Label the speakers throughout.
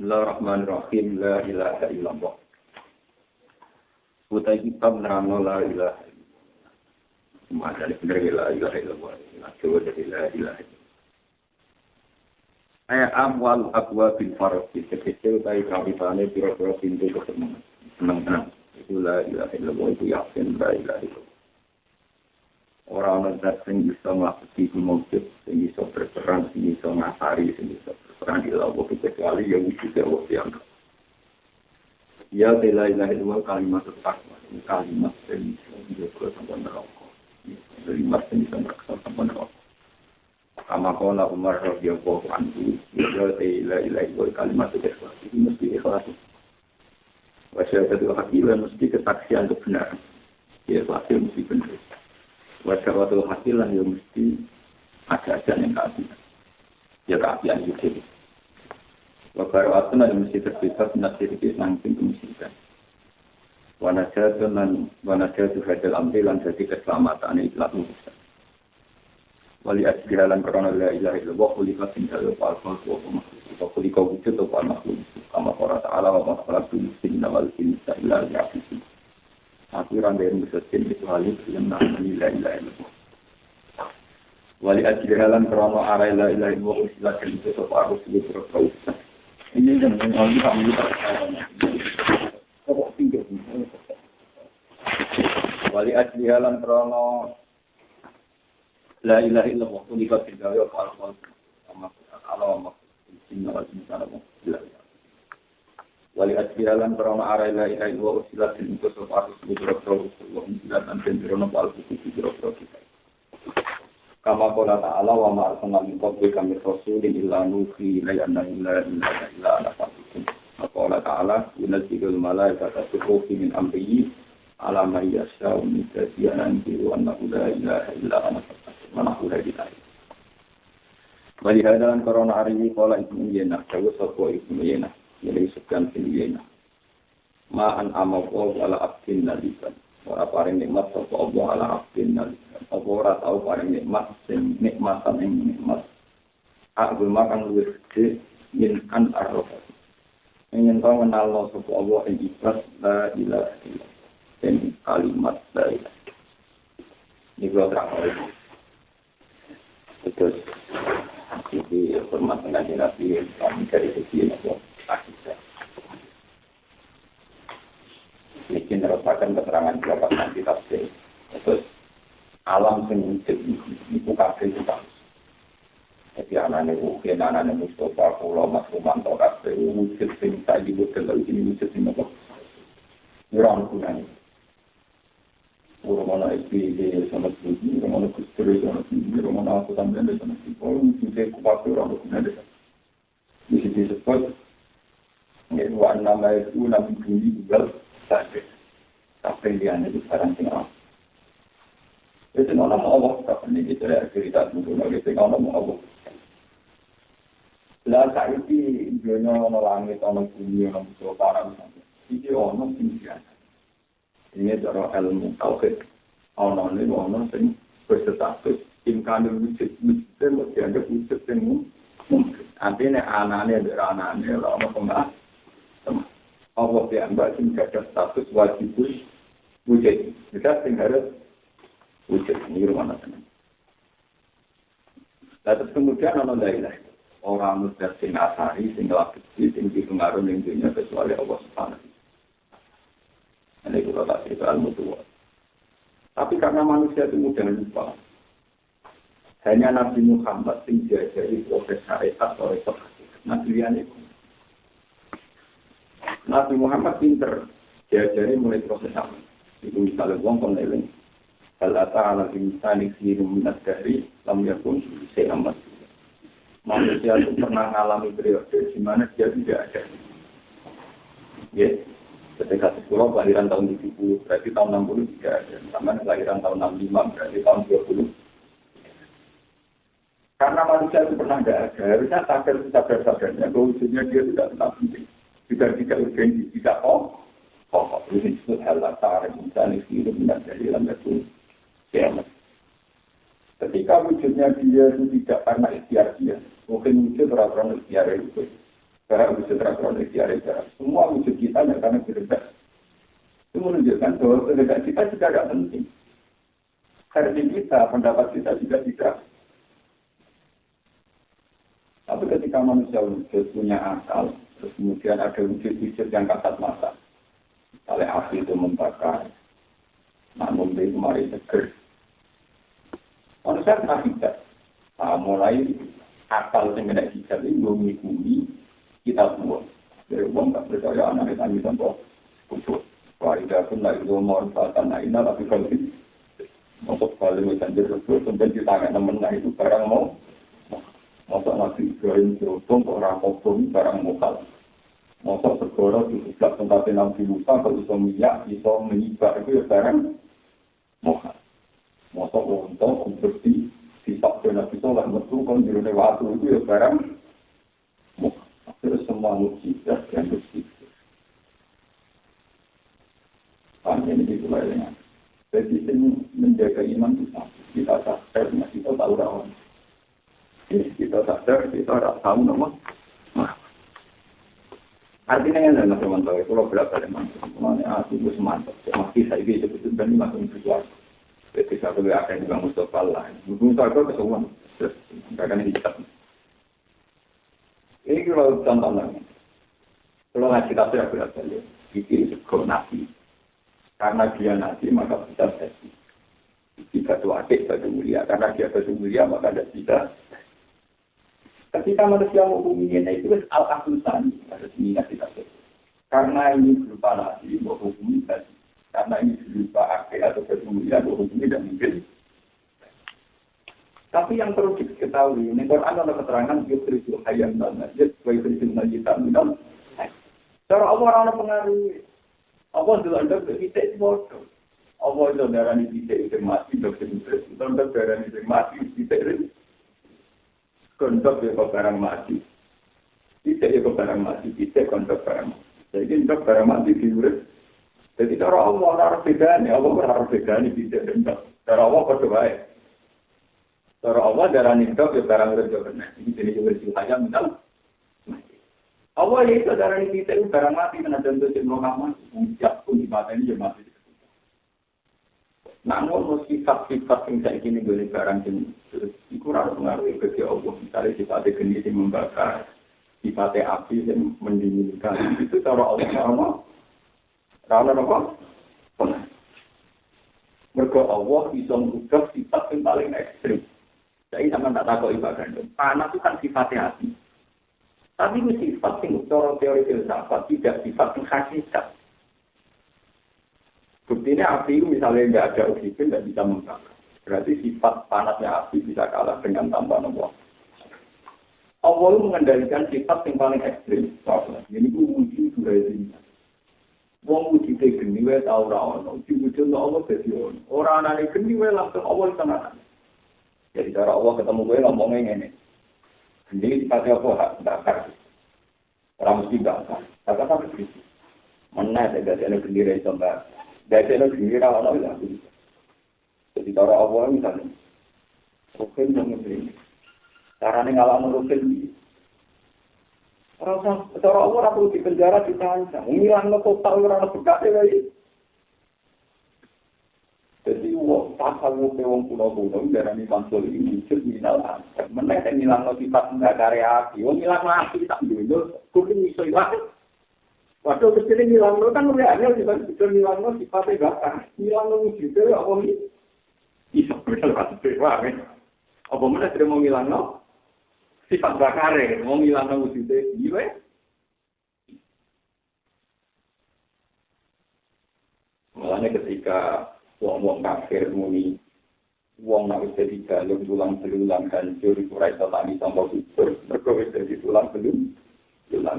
Speaker 1: Bismillahirrahmanirrahim. La ilaha illallah. Utai kitab nerangno la ilaha illallah. Maka bener la ilaha illallah. Coba dari la ilaha illallah. Ayat awal abwa bin farq kecil utai kapitane pira-pira pintu ketemu. Senang-senang. Itu la ilaha illallah itu yakin la ilaha illallah. Orang zat sing bisa melakukan mujud, sing bisa berperan, sing bisa ngasari, sing bisa berperan di lawa kecuali yang juga yang ya la ilaha illallah kalimat taqwa, kalimat yang bisa juga sampai neraka. Kalimat yang bisa berkesan sampai neraka. Kama qala Umar radhiyallahu anhu, ya la ilaha illallah kalimat taqwa, itu mesti ikhlas. Wasyahadu hakilan mesti kesaksian kebenaran. Ya pasti mesti benar. Wajawatul hasilan yang mesti ada yang keabian. Ya keabian itu. Wabarawatun yang mesti terbebas nasiriki nangking kemusikan. Wanajatu hadal amrilan jadi keselamatan ikhlas musa. Wali ajlihalan korona la ilaha illallah kulika sindal wa'alfal wa'alfal kulika wujud wa'alfal kama qara ta'ala wa ma'alfal sinna wal insa illa ya'afisi. Aturan dari musuhin itu hal yang namanya la ilaha illallah. Wali ajlihalan krono arai la ilaha illallah silakan itu separuh seluruh kausa. Ini yang kami wali ajlihalan krono la ilaha illallah kulika sindal wa'alfal kama qara ta'ala wa ma'alfal sinna wal insa illa ya'afisi. Wali asbihalan perona arai la ilaha illallah usilat dan itu separuh seluruh Allah usilatan dan berono palsu seluruh kita. Kama qala ta'ala wa ma'arsalna min qablika min rasulin illa nuhi ilayna illa ana fasiqun. Qala ta'ala yunazzilul malaikata turufi min amrihi ala man yasha'u min ibadihi wa annahu la ilaha illa ana fasiqun wa nahu la ilaha. Wali hadalan corona hari ini qala ibnu yena dawu sapa ibnu yena jadi sekian filiyena. Ma'an amawu ala abdin nalikan. Ora paring nikmat sapa Allah ala abdin nalikan. Apa ora tau paring nikmat sing nikmatan ing nikmat. Aku makan luwih gede yen an arrofa. Ingin tau mengenal sapa Allah ing ikhlas la ilaha illallah. Dan kalimat la ilaha. Ini gua terang. Terus ini hormat dengan Nabi kami dari segi Allah. Ini merupakan keterangan berapa nanti tafsir. Terus alam sing itu kabeh itu kan. Jadi anane mungkin anane Mustafa Pulau Mas Romanto kabeh wujud sing tadi wujud ini wujud sing apa? Orang kunani. Orang SPG sama Suji, orang Kusturi sama Suji, orang aku tambah sama Suji. Orang Suji kuat orang kunani. Di sini sebut ngeluar nama itu nabi bumi juga sampai dia itu sekarang tinggal. Itu nama Allah tak pernah kita cerita dulu lagi tinggal nama Allah. Lah saya ini dunia langit orang bumi orang utara ini orang tinggal. Ini cara ilmu tauhid. Orang ini orang yang berstatus imkan wujud dianggap wujud yang artinya anaknya lama pembahas. Allah dianggap sebagai status wajib wujud. Kita tinggal wujud ini rumah sana. Lalu kemudian orang lain orang muda sing asari, sing lapis, sing dipengaruhi yang dunia kecuali Allah Subhanahu. Ini kita tak cerita ilmu tua. Tapi karena manusia itu mudah lupa. Hanya Nabi Muhammad sing diajari proses syariat oleh Nabi itu. Nabi Muhammad pinter diajari mulai proses apa? Itu misalnya wong kon eling. Allah Ta'ala insani sirum minat dari lam yakun selamat. Manusia itu pernah mengalami periode di mana dia tidak ada. Ya, ketika sekolah kelahiran tahun 70 berarti tahun 60 tidak ada. Sama kelahiran tahun 65 berarti tahun 20. Karena manusia itu pernah tidak ada, harusnya sadar-sadarnya bahwa wujudnya dia tidak tetap penting. Juga tidak urgensi, tidak pokok. Ini disebut Allah Ta'ala insani sirum minat dari lam yakun selamat. Ketika wujudnya dia itu tidak karena ikhtiar dia, mungkin wujud orang-orang ikhtiar itu. Karena wujud rasional semua wujud kita hanya karena kehendak. Itu menunjukkan bahwa kehendak kita juga tidak penting. Karena kita, pendapat kita juga tidak. Tapi ketika manusia wujud punya akal, terus kemudian ada wujud-wujud yang kasat mata. Misalnya api itu membakar, namun dia kemarin seger. Manusia pernah hijab. Mulai akal yang kena hijab ini mengikuti kita semua. Dari orang tak percaya anak tanya contoh khusus. Waridah pun lagi ngomong bahkan naina tapi kalau ini untuk kali menjadi terus sampai di tangan teman itu barang mau masuk nasi goreng jerukung orang kopong barang mokal. Masuk segera di sebelah tempat Nabi Musa kalau bisa minyak bisa menyibar itu ya barang mokal. Masuk untuk bersih sifat Nabi Soleh metu kan di waktu itu ya barang mokal. Terus semua mukjizat yang bersih. Panjang ini mulainya. Jadi ini menjaga iman kita sadar, kita tahu rawan. Kita sadar, kita tahu nama. Artinya yang dalam teman-teman itu kalau berapa teman-teman, semuanya aku semantap. Masih saya bisa betul dan ini masih berjuang. Jadi saya boleh akan juga Mustafa lain. Mustafa itu kesemuan. Terus akan hitam. Ini kalau contohnya, kalau ngaji tafsir aku lihat saja, itu sekolah nabi. Karena dia nabi maka bisa sesi. Jika itu adik batu mulia, karena dia batu mulia maka tidak bisa. Ketika manusia menghukuminya itu al-akhlusan, harus diingat kita. Karena ini berupa nabi, menghukumi tadi. Karena ini berupa adik atau batu mulia, menghukumi tidak mungkin. Tapi yang perlu diketahui, ini Quran ada keterangan yusrisul hayyan dan najis, wa yusrisul najitan minal. Cara Allah orang pengaruh. Allah dulu anda kita itu bodoh. Allah itu darah ini kita itu mati, dokter itu. Dokter darah ini mati, kita itu. Kontak ya barang mati. Kita ya barang mati, kita kontak barang mati. Jadi kontak barang mati diurus. Jadi cara Allah orang beda ni, Allah orang beda ni kita rendah. Cara Allah berdoa baik. Cara Allah darah ini dok ya barang rendah. Ini jadi berjuang minal. Allah itu darah ini kita itu barang mati karena contoh Ibnu Muhammad ucap pun di mata ini mati. Namun sifat-sifat yang saya ingin boleh barang ini kurang mengaruhi bagi Allah. Misalnya sifatnya geni yang membakar, sifatnya api yang mendinginkan. Itu cara Allah sama. Karena apa? Pernah. Mereka Allah bisa mengubah sifat yang paling ekstrim. Jadi sama tak tahu ibadah. Panas itu kan sifatnya api. Tapi itu sifat yang cara teori filsafat tidak sifat yang hakikat. Buktinya api itu misalnya tidak ada oksigen tidak bisa membakar. Berarti sifat panasnya api bisa kalah dengan tambahan Allah. Allah itu mengendalikan sifat yang paling ekstrim. Ini itu wujud sudah ini. Wong wujud geni wae ta ora ono. Wujud Allah dadi ono. Ora anane geni wae langsung Allah di tengah. Jadi cara Allah ketemu kowe ngomongnya ngene. Jadi dipakai apa hak bakar. Orang mesti bakar. Bakar apa sih? Mana ada ada bendera itu mbak. Dari ada bendera orang itu. Jadi cara Allah misalnya. Rukun yang memberi. Caranya ngalamin rukun ini. Cara Allah perlu di penjara ditahan. Ngilangnya total orang berkat ya. Jadi pasal wong pulau-pulau darani pansul ini wujud minal akhir. Menek ngilangno sifat mbakare api. Wong ngilangno api tak dulu. Kuwi iso ilang. Waduh mesti ngilangno kan ora anyel sifat ngilangno sifat bakar. Ngilangno wujud apa iki? Iso bener pasti wae. Apa meneh terima ngilangno sifat bakare, wong ngilangno wujud iki wae. Mulane ketika wong kafir muni wong nek wis dadi galung tulang-tulang hancur ora iso tani sangka kubur mergo wis dadi tulang-tulang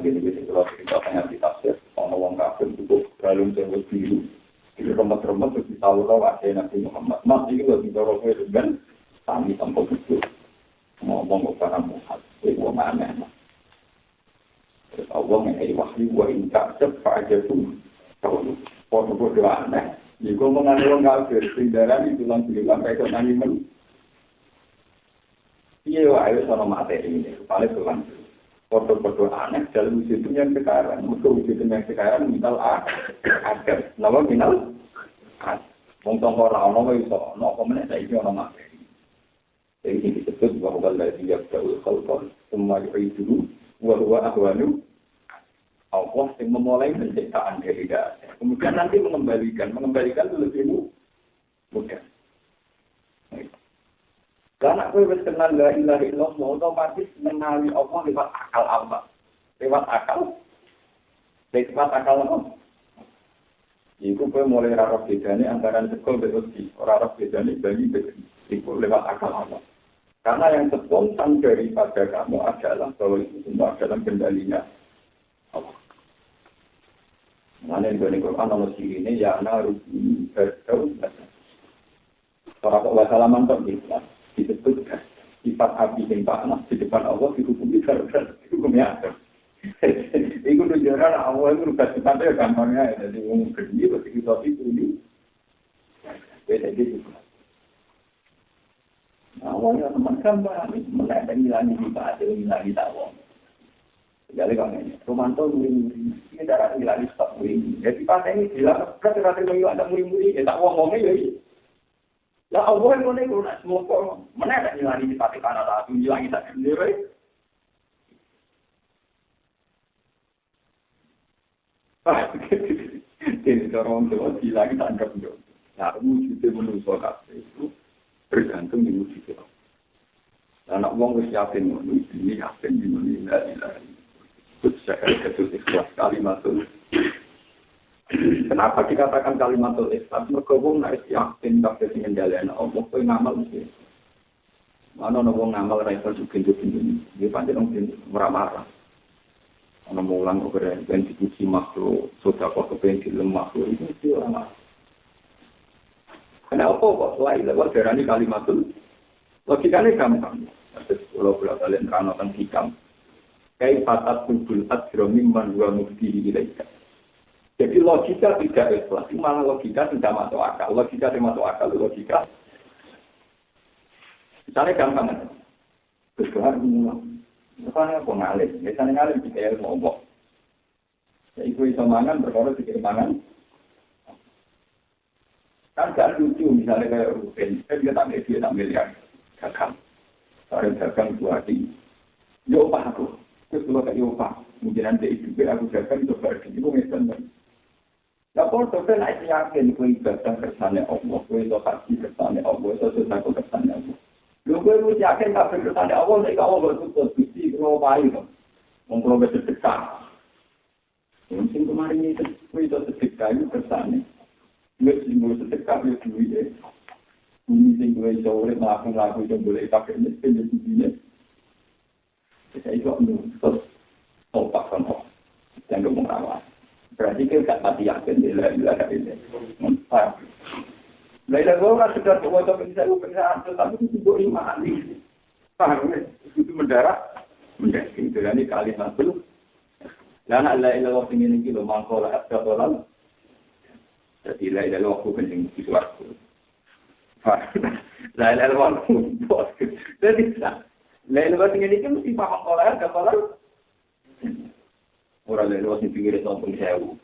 Speaker 1: ini wis ora kita ngerti tafsir ana wong kafir cukup galung sing wis biru iki remet-remet wis tau ora wae Nabi Muhammad mas iki wis doro kowe ben tani sangka kubur ngomong kok para muhat iki wong aneh terus Allah ngene wahyu wa in ta'tab fa'ajatu podo aneh. Jika mengandung kafir, sindaran itu tulang kayak nani men. Iya, ayo sama materi ini, paling tulang. Foto-foto aneh dalam wujud yang sekarang. Wujud yang sekarang minal ada. Nama minal ada. Mungkin orang orang itu no komen saya itu orang materi. Jadi disebut bahwa dia jauh kalau semua itu dulu ahwanu Allah yang memulai penciptaan dari dasar. Kemudian nanti mengembalikan itu lebih mudah. Karena aku kenal la ilaha illallah otomatis mengenali Allah lewat akal Allah. Lewat akal Allah. Iku kowe mulai rarap bedane antara sekol dan uji. Rarap bedane bagi itu lewat akal Allah. Karena yang spontan daripada kamu adalah bahwa itu semua dalam kendalinya Allah. Mana yang Quran Allah ini ya naruhi bertau. Orang kok wasalaman kok disebut sifat api yang panas di depan Allah dihukumi hukumnya ada. Itu tujuan Allah itu bukan sifatnya gampangnya jadi umum kerja seperti itu ini. Beda gitu. Awalnya teman gambar menaikkan nilai sifat itu nilai tahu. Jadi kalau ini Romanto muri-muri ini darah nilai sifat muri. Jadi pas ini bilang kata-kata yang ada muri-muri ya tak ngomongnya ya. Lah Allah yang ngene iku nek semoga menek nyilani sifat kana ta nyilani sak sendiri. Jadi orang tua lagi tak anggap yo. Nah, wujud manusia kabeh itu bergantung di wujud itu. Anak wong wis yakin ngono iki yakin di la ilaha illallah. Itu ikhlas kalimatul. Kenapa dikatakan kalimatul ikhlas? Mergo wong nek yakin kabeh sing ngendhaleni Allah kowe ngamal mesti. Mana wong ngamal ra iso pintu-pintu. Dia pancen wong ora ana mulang kok ben dipuji makhluk, sedekah kepen dilem makhluk itu mesti ora. Kenapa kok lain lewat darani kalimatul? Logikane gampang. Terus kalau kalian terang tentang hikam. Kayak fatat kubul adromi manwa mukti ilaika. Jadi logika tidak ikhlas, malah logika tidak masuk akal. Logika tidak masuk akal, logika. Misalnya gampang. Terus kemudian, misalnya aku ngalim. Misalnya ngalim kita ngomong. Ya itu bisa mangan, berkorban sedikit mangan. Kan gak lucu, misalnya kayak Ruben. Dia tak miliar. Gagal. Orang dagang dua hati. Ya opah aku. Terus kalau kayak opah. Mungkin nanti itu aku dagang, coba di itu misalnya. Ya kalau sampai naik yakin kau ibadah kersane Allah, kau itu haji kersane Allah, itu susah kau kersane Allah. Lu kau itu yakin tak kersane Allah, tapi kau bertutur bisi kau baik dong, mengkau bersedekah. Mungkin kemarin itu kau itu sedekah itu kersane, nggak sih sedekah itu duit. Mungkin kau itu boleh melakukan itu boleh pakai miskin di sini. Saya itu terus topak kan Allah, jangan merawat. Berarti kita tak pasti yakin bila ini. Mantap. Bila orang sudah buat penyiksaan, tetapi itu buat iman. Paham ya? Itu mendarat. Itu ini kalimat itu. Dan Allah ilah waktu ini kilo mangkola asal kolam. Jadi ilah waktu penting itu waktu. Ilah waktu bos. Jadi ilah waktu ini kan mesti paham kolam asal kolam. Orang lewat di pinggir tombol sewu.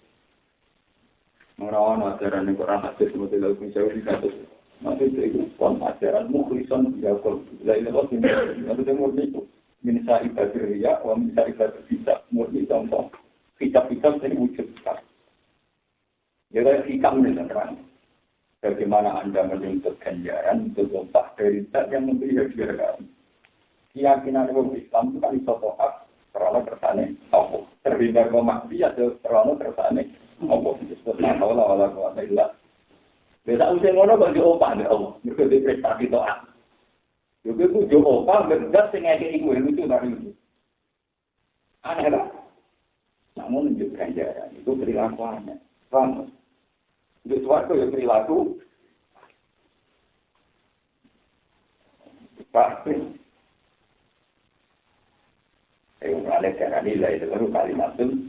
Speaker 1: Orang ajaran yang kurang hasil seperti lagu sewu di atas. Nanti itu pun ajaran mukhlisan diakul. Lewat di pinggir murni itu. Minta ibadah ria, minta ibadah bisa murni contoh. Kitab-kitab yang wujudkan. Jadi hikam ini terang. Bagaimana Anda menuntut ganjaran untuk lompat dari zat yang memberi hadiah. Keyakinan orang Islam itu kan isotohak. Terlalu tersane, Allah. Terhindar maksiat atau terlalu tersane, Allah. Disebut Allah kuasa ilah. Beda usia ngono kok diopah deh Allah. Mereka diprestasi doa. Juga itu diopah berdas dengan ini gue lucu dari itu. Aneh lah. Namun menunjukkan jalan itu perilakuannya. Paham? Untuk suatu yang perilaku. Paham? Oleh karena nilai itu baru kalimat itu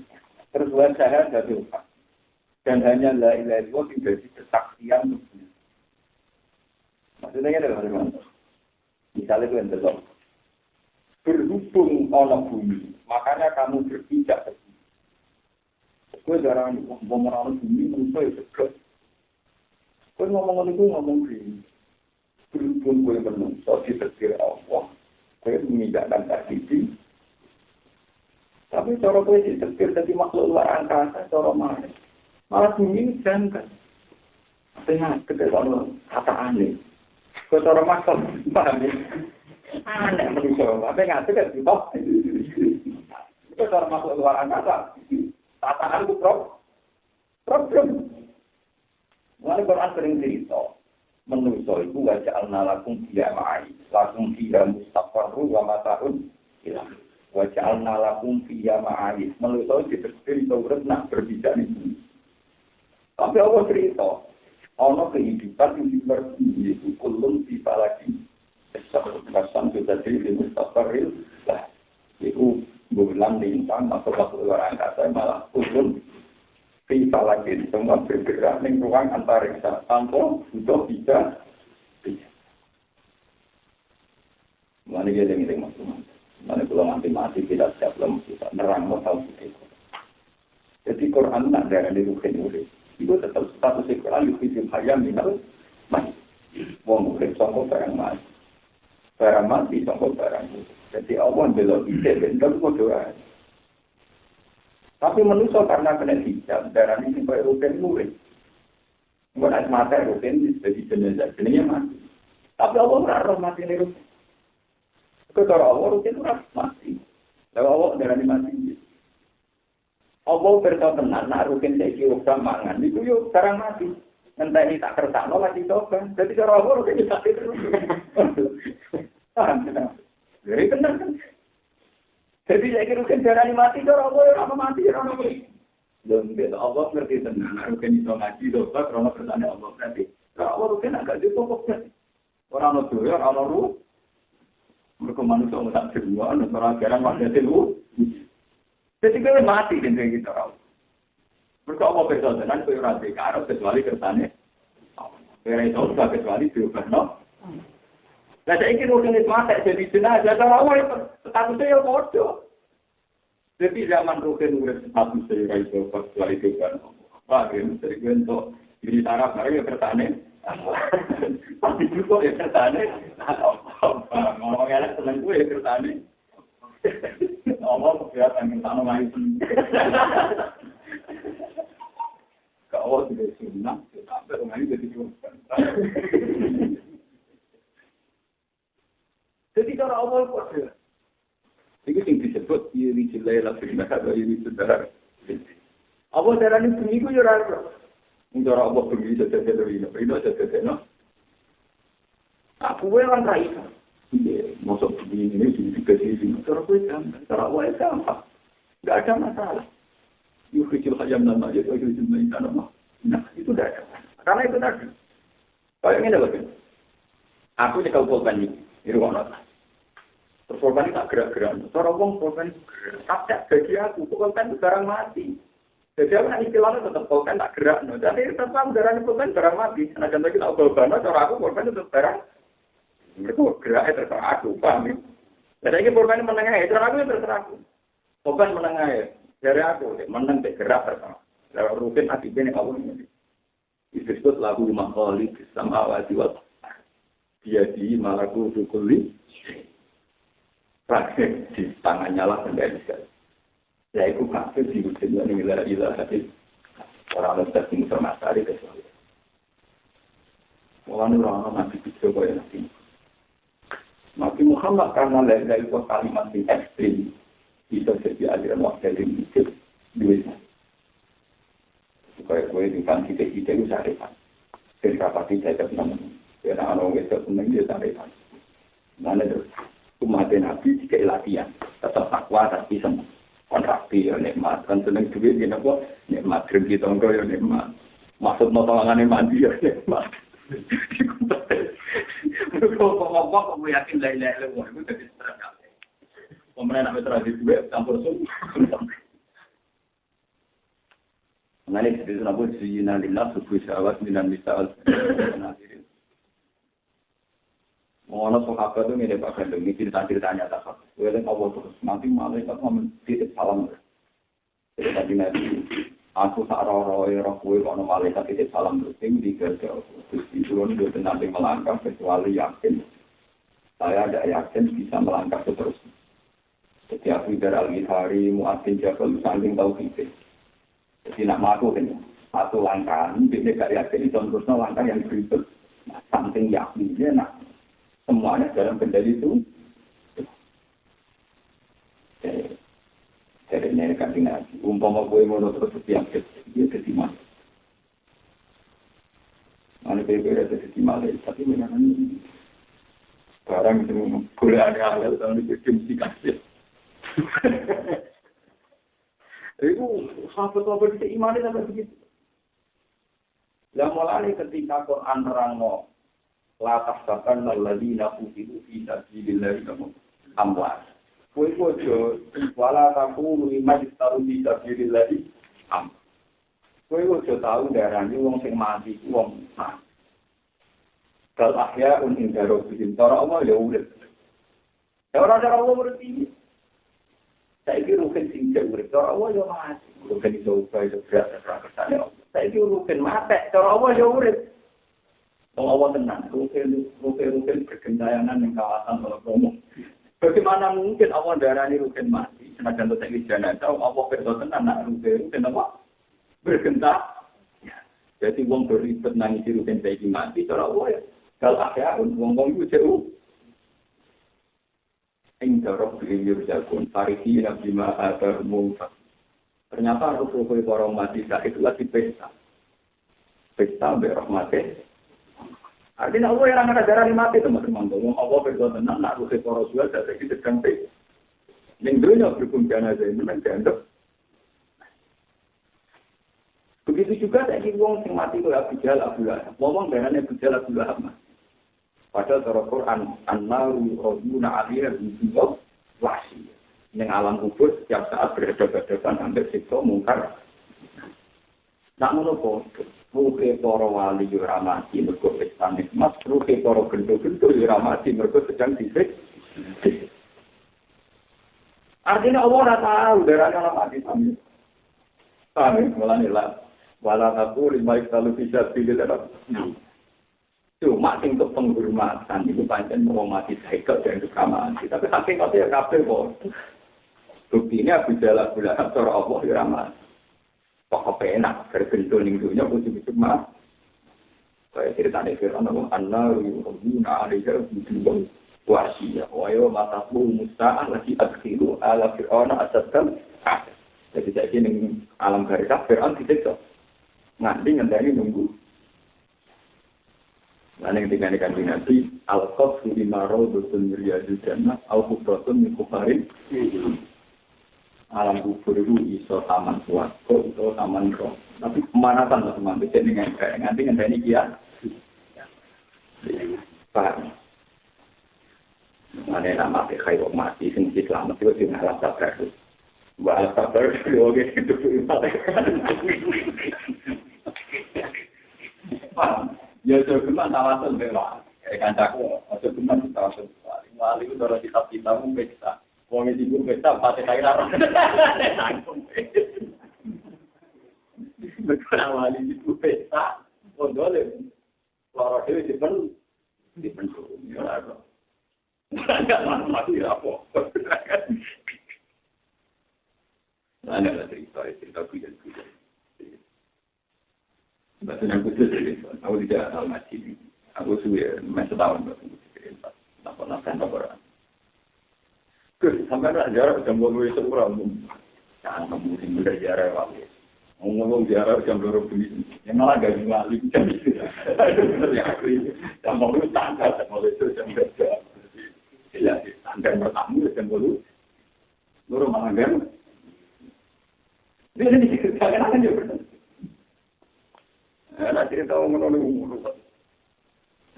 Speaker 1: terus wajah dari upak dan hanya la ilaha illallah menjadi kesaksian tubuh. Maksudnya adalah bagaimana? Misalnya itu yang terjadi berhubung orang bumi Makanya kamu berpijak. Gue jarang ngomong orang bumi, manusia itu segera. Gue ngomong gini. Berhubung gue menungso di tersir Allah. Gue memindahkan tadi. Tapi cara gue di tersir jadi makhluk luar angkasa, cara malah bumi jangka. Artinya ketika kata aneh. Gue cara maksud, paham ya? Aneh menungso, tapi ngasih kan gitu. Itu cara makhluk luar angkasa. Tataan itu problem. Mulai Quran sering cerita, menungso itu wajah al-nalakum dia ma'ai, lakum dia mustaqarru wa mata'un ilah. Wajah al-nalakum dia ma'ai, menungso itu terdiri urut nak berbicara ini. Tapi Allah cerita, ada kehidupan yang seperti itu, kulun tiba lagi. Kesan sudah jadi mustaqarril, lah, itu bulan lintang atau waktu luar angkasa malah turun viva lagi semua bergerak di ruang antariksa tanpa butuh bisa. Mana dia yang maksudnya? Mana kalau mati tidak siap belum bisa nerang tahu itu. Jadi Quran nak dari rukin murid itu tetap status Quran yufisul hayam minal mati. Wong murid sangko barang mati sangko barang. Jadi Allah belok ide benar doa. Tapi manusia karena kena hijab, darah ini supaya rutin murid. Bukan mata rutin jadi jenazah mati. Tapi Allah berarti mati ini rutin. Kalau Allah rutin mati. Lalu Allah darah ini mati. Allah berkata benar, nak rutin saya kira mangan itu yuk sekarang mati. Nanti ini tak kersano lagi coba. Jadi kalau Allah rutin mati terus. Jadi benar kan? Jadi saya kira darah ini mati, orang mati, orang mati. Dan Allah ngerti tenang, rukin itu ngaji, dosa, karena bertanya Allah berarti. Kalau Allah rukin agak ditopok kan? Orang itu ya, orang itu. Mereka manusia nggak semua, orang jarang masih itu. Jadi kita mati dengan kita orang. Mereka Allah berdoa tenang, kau orang berkarap kecuali kertanya. Kira itu sudah kecuali diubah, no? Nah, saya ingin organisasi mati jadi jenazah, cara awal statusnya ya bodoh. Jadi zaman rutin urip statusnya itu kecuali itu kan. Pak, ini sering untuk diri taraf, mereka bertanya. Pasti juga ya bertanya. Ngomong elek seneng gue ya bertanya. Ngomong kelihatan minta nomor itu. Kalau tidak sunnah, sampai rumah ini jadi juga. Jadi cara Allah kok itu yang disebut iri jilai langsung atau iri saudara. Allah darahnya bunyi itu ya rara. Cara Allah bunyi saja-saja itu saja-saja. Aku kan raih. Masuk begini ini juga di sini. Cara gue gampang. Cara Allah gampang. Tidak ada masalah. Yuk kecil saja nama aja. Yuk kecil nama. Nah itu tidak ada. Karena itu tadi. Kayak ini lagi. Aku ini kalau korban ini. Ini warna. Terus korban ini tak gerak-gerak. Cara wong korban gerak. Tak bagi aku. Korban itu barang mati. Jadi aku nak istilahnya tetap korban tak gerak. Jadi tetap darahnya korban barang mati. Nah contoh kita korban. Cara aku korban itu barang. Mereka gerak terserah aku. Paham ya? Jadi ini korban ini menengah. Cara aku terserah aku. Korban menengah. Dari aku. Meneng gerak terserah. Lalu rutin akibatnya Allah ini. Disebut lagu makhluk sama awal jiwa. Dia di malaku dukuli. Praktek di tangannya lah kendalikan. Ya itu kafir di wujudnya ilah hati orang mesti informasi kecuali. Orang nanti bisa boleh nanti. Nabi Muhammad karena dari kalimat yang ekstrim bisa jadi aliran wakil yang mikir duitnya. Supaya gue di panti kita itu syarifan. Serikapati saya senang. Karena orang itu senang dia syarifan. Mana itu? Umat Nabi jika latihan tetap takwa tapi senang kontraksi ya nikmat kan seneng duit gini kok nikmat rezeki tonggo ya nikmat maksud motolangan mandi ya nikmat kalau ngomong kamu yakin lain-lain lu itu jadi stres pemenang nak tradisi duit campur semua mengenai itu nabut zina lillah subuh syawat minan misal Mengono sahabat itu ini Pak Gandeng, ini cerita-ceritanya tak. Welen Allah terus nanti malaikat ngomong titip salam. Jadi nanti aku tak roh kowe ono malaikat titip salam terus sing dikerja. Terus turun itu nanti melangkah kecuali yakin. Saya ada yakin bisa melangkah seterusnya. Jadi aku dari Al-Ghifari, Mu'adzin Jabal, saling tahu kita. Jadi nak maku kan, satu langkah, dia gak yakin itu terusnya langkah yang berikut. Nah, saking yakinnya, nah, semuanya dalam kendali itu. Jadi ini kan tinggal. Umpama gue mau terus setiap dia jadi mas. Mana berbeda jadi malah, tapi memang barang itu boleh ada hal yang mesti kasih. Itu sahabat-sahabat kita imani sampai begitu. Yang mulai ketika Quran terangno la tahsabanna alladziina qutilu fi sabilillahi amwat. Kowe ojo wala taqulu liman istaru fi sabilillahi am. Kowe ojo tau darani wong sing mati wong mati. Kal ahya'un inda rabbihim tara Allah ya urip. Ya ora cara Allah berarti. Saya kira rugen sing urip cara Allah ya mati. Rugen iso upae berat kersane Allah. Saya kira rugen mati cara Allah ya urip. Wong Allah tenang, rugen bergentayangan ning kawasan Solomo. Bagaimana mungkin Allah darani rugen mati? Senajan to saiki jenazah Allah kersa tenan nak rugen apa? Bergenta. Jadi wong beribet nangis rugen saiki mati cara Allah ya. Kalau akhirnya wong-wong itu jauh. Indah roh beliau jagun, pariki nabi ma'adar mungkak. Ternyata ruh-ruh para mati itu lagi pesta. Pesta berahmati. Artinya Allah yang ada darah mati teman-teman. Allah berdoa tenang, nak ruh para jual dari kita sedang pesta. Yang dunia berkumpulkan aja ini menjandok. Begitu juga saya ingin wong sing mati itu Abu Jahal Abu Lahab. Wong darahnya Abu Jahal Abu Lahab. Padahal cara Quran an-naru raduna 'alaiha bi-dhulm wahsi. Ning alam kubur setiap saat berhadapan hampir siksa mungkar. Nak ngono kok, ruhe para wali yo ora mati mergo pesta nikmat, ruhe para gendho-gendho yo ora mati mergo sedang disik. Artinya Allah ora tahu darane ora mati sami. Sami mulane lah. Wala aku lima kali bisa pilih dalam. Cuma untuk penghormatan itu pancen menghormati sehat dan keamanan. Tapi hakikatnya kabeh kok. Buktinya Abu Jahal Abu Lahab cara Allah ya ramah. Kok penak berbentuk ning dunya kudu mah. Kayak ceritane Fir'aun Allah yuruna 'alaiha bidul wasiya wa yawma taqulu musta'an lagi adkhilu ala fir'auna asadkan. Jadi saiki ning alam barzakh Fir'aun disiksa. Nganti ngenteni nunggu. Lain ketika ini Nabi al-qaf lima rawdatun riyadil jannah al-kubratun min kufarin. Alam kubur itu iso taman swarga, iso taman roh. Tapi pemanasan teman bisa dengan kayak nanti ngenteni kia. Paham. Mana nama khairul mati sing selamat itu sing alam sabar. Wa sabar yo gitu itu. Paham. Ya cuma tawasul bela. Kancaku, aja cuma tawasul. Wali itu ora kita pesta. Wong iki ibu pesta pate kaya ora. Betul wali itu pesta. Ondole. Ora dhewe dipen ya ora. Enggak mati apa. Ana cerita kuliah. Bahasa yang khusus ini, aku tidak tahu ngaji. Aku sudah setahun bahasa khusus. Apa-apa orang. Sampai nak jarak jam 2 itu kurang. Jangan kemudian mudah jarak waktu. Ngomong jarak jam 2 ini. Yang malah gaji wali jam itu. Ya aku ini. Jam 2 tanggal, jam 2 itu jam 3. Ya, tanggal pertama jam 2. Loro malah kan. Dia ini dikerjakan aja benar. Nah, cerita ngono-ngono.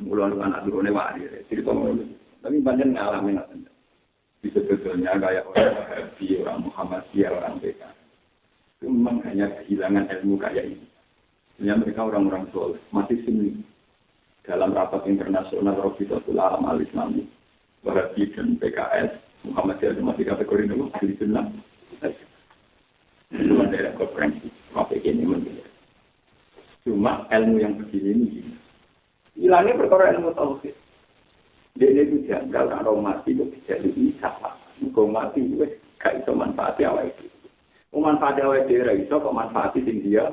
Speaker 1: Mulai anak durune wali, cerita ngono. Tapi banyak ngalamin aja. Bisa sebetulnya kayak orang Wahabi, orang Muhammadiyah, orang PK. Itu memang hanya kehilangan ilmu kayak ini. Sebenarnya mereka orang-orang soleh, masih sini. dalam rapat internasional Robiqatul Alam Al-Islami, Wahabi dan PKS, Muhammadiyah cuma 3 kategori dulu, ahli sunnah. Itu ada konferensi, apa ini menurut. Cuma ilmu yang begini ini, hilangnya perkara ilmu tauhid. Dia itu janggal, kalau mati itu bisa bisa. Kalau mati itu gak bisa manfaatnya awal itu. Manfaatnya awal itu, kok manfaatnya tinggi dia.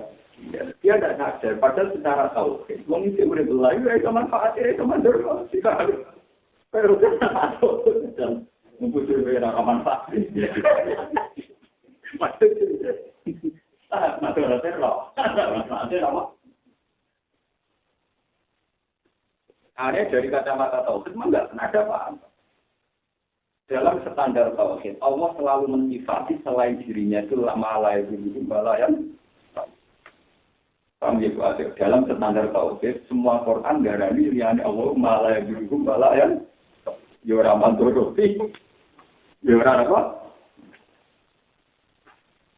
Speaker 1: Dia tidak sadar, padahal secara tauhid. Wong itu udah belajar, itu manfaatnya, itu mandor. Pero kan atau dan membutuhkan beberapa manfaat. Maksudnya, maksudnya terlalu, maksudnya apa? Ada dari kacamata tauhid, memang nggak pernah ada apa-apa. Dalam standar tauhid, Allah selalu mensifati selain dirinya itu lama alai dulu balayan. Paham ya, dalam standar tauhid, semua Quran darani liyane Allah malai dulu balayan. Ya ora mandoropi. Ya ora apa?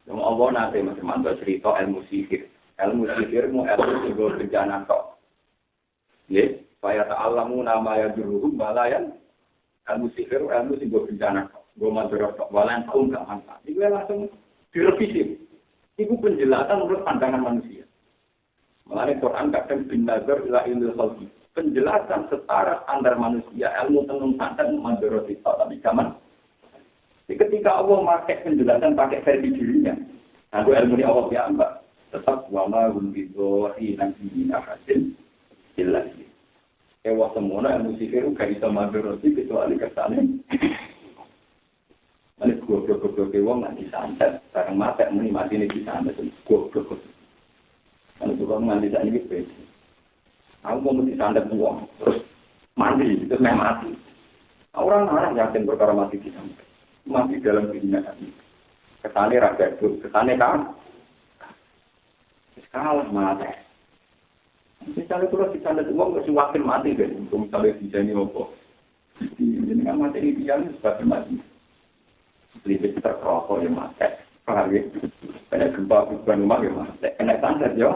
Speaker 1: Yang Allah nanti masih mantul cerita ilmu sihir. Ilmu sihirmu ilmu sing go bencana tok. Nggih, supaya ta'allamu nama ya juruhum balayan. Ilmu sihir ilmu sing go bencana tok. Go mandor tok balayan taun gak manfaat. Iku langsung direvisi. Iku penjelasan menurut pandangan manusia. Mulane Quran kadang bin nazar ila ilmu khalqi. Penjelasan setara standar manusia, ilmu tenung santan mandoroti tapi zaman. Ketika Allah pakai penjelasan pakai versi dirinya, aku ilmu ini Allah ya mbak, tetap wama gumbidohi nanti hasil jelas. Ewa semua ilmu sihir gak bisa mandoroti kecuali kesalahan. Mana goblok-goblok wong nanti santet, barang mati muni mati ini bisa santet, goblok. Mana juga nanti saat ini beda. Aku mau mesti sandat uang, terus mati, terus mati. Orang-orang yakin perkara mati di sana. Mati dalam dirinya tadi. Kesane raga itu, kesane kan? Kalah mati. Misalnya kalau di sandat uang, nggak wakil mati kan? Untuk misalnya di sini apa? Jadi kan mati ini dia sebagai mati. Lebih terkerokok yang mati. Paham ya? Kena gempa bukan rumah yang mati. Kena sandat ya.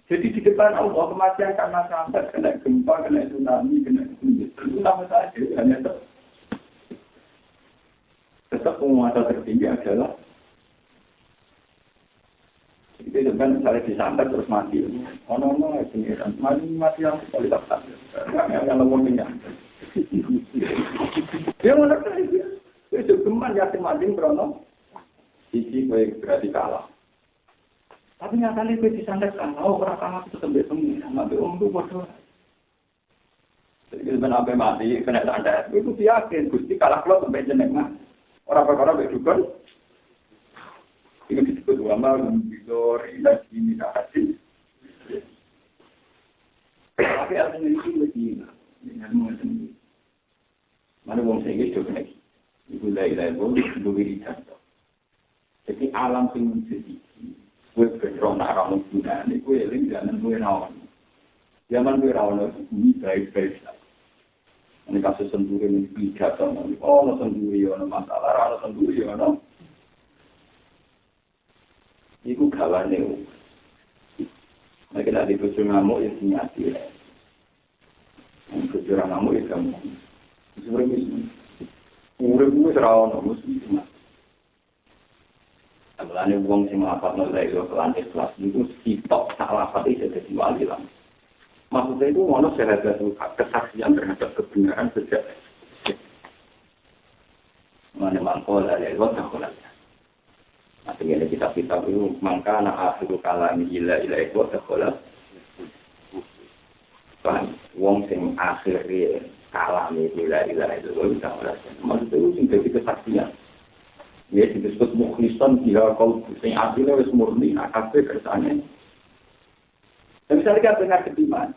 Speaker 1: Jadi di depan Allah kematian karena santet, kena gempa, kena tsunami, kena itu sama saja. Hanya tetap penguasa tertinggi adalah itu kan misalnya disantet terus mati. Ono pengiran mati yang kualitas yang lemahnya. Dia mana itu geman yakin mati berono. Sisi baik berarti kalah. Tapi nyatanya gue disantet kan, orang kalah itu tembak-tembak sama om itu bodoh. Jadi sampai mati, kena santet, itu yakin, Gusti kalah kalau sampai jeneng mah. Orang-orang berdukun, itu disebut wama, membidor, inasi, minahati. Tapi artinya itu lebih, dengan mengerti. Mana wong sehingga itu kena, itu lain-lain, itu wiridan. Jadi alam sing sedih. Gue berdoa orang muda, ini gue eling jangan gue rawan. Zaman gue rawan ini baik-baik saja. Ini kasus sendiri ini pidato, no sendiri, no masalah, no sendiri, no. Iku kawane. Mereka dari bojo ngamuk ya sinyati. Bojo ngamuk ya kamu. Sebenarnya urip gue rawan no mesti. Sebenarnya uang sing lapat nolai itu kelanjut kelas itu sitok tak lapat itu jadi wali lah. Maksudnya itu mana syahadat kesaksian terhadap kebenaran sejak mana mangkol dari luar sekolah. Artinya kitab-kitab itu mangka anak asal kalam ila itu sekolah. Kan uang sing akhirnya kalam ila itu sekolah. Maksudnya itu jadi kesaksian. Ya disebut mukhlisan dia kalau sing asline wis murni akabe kersane. Misalnya dengar ketiman.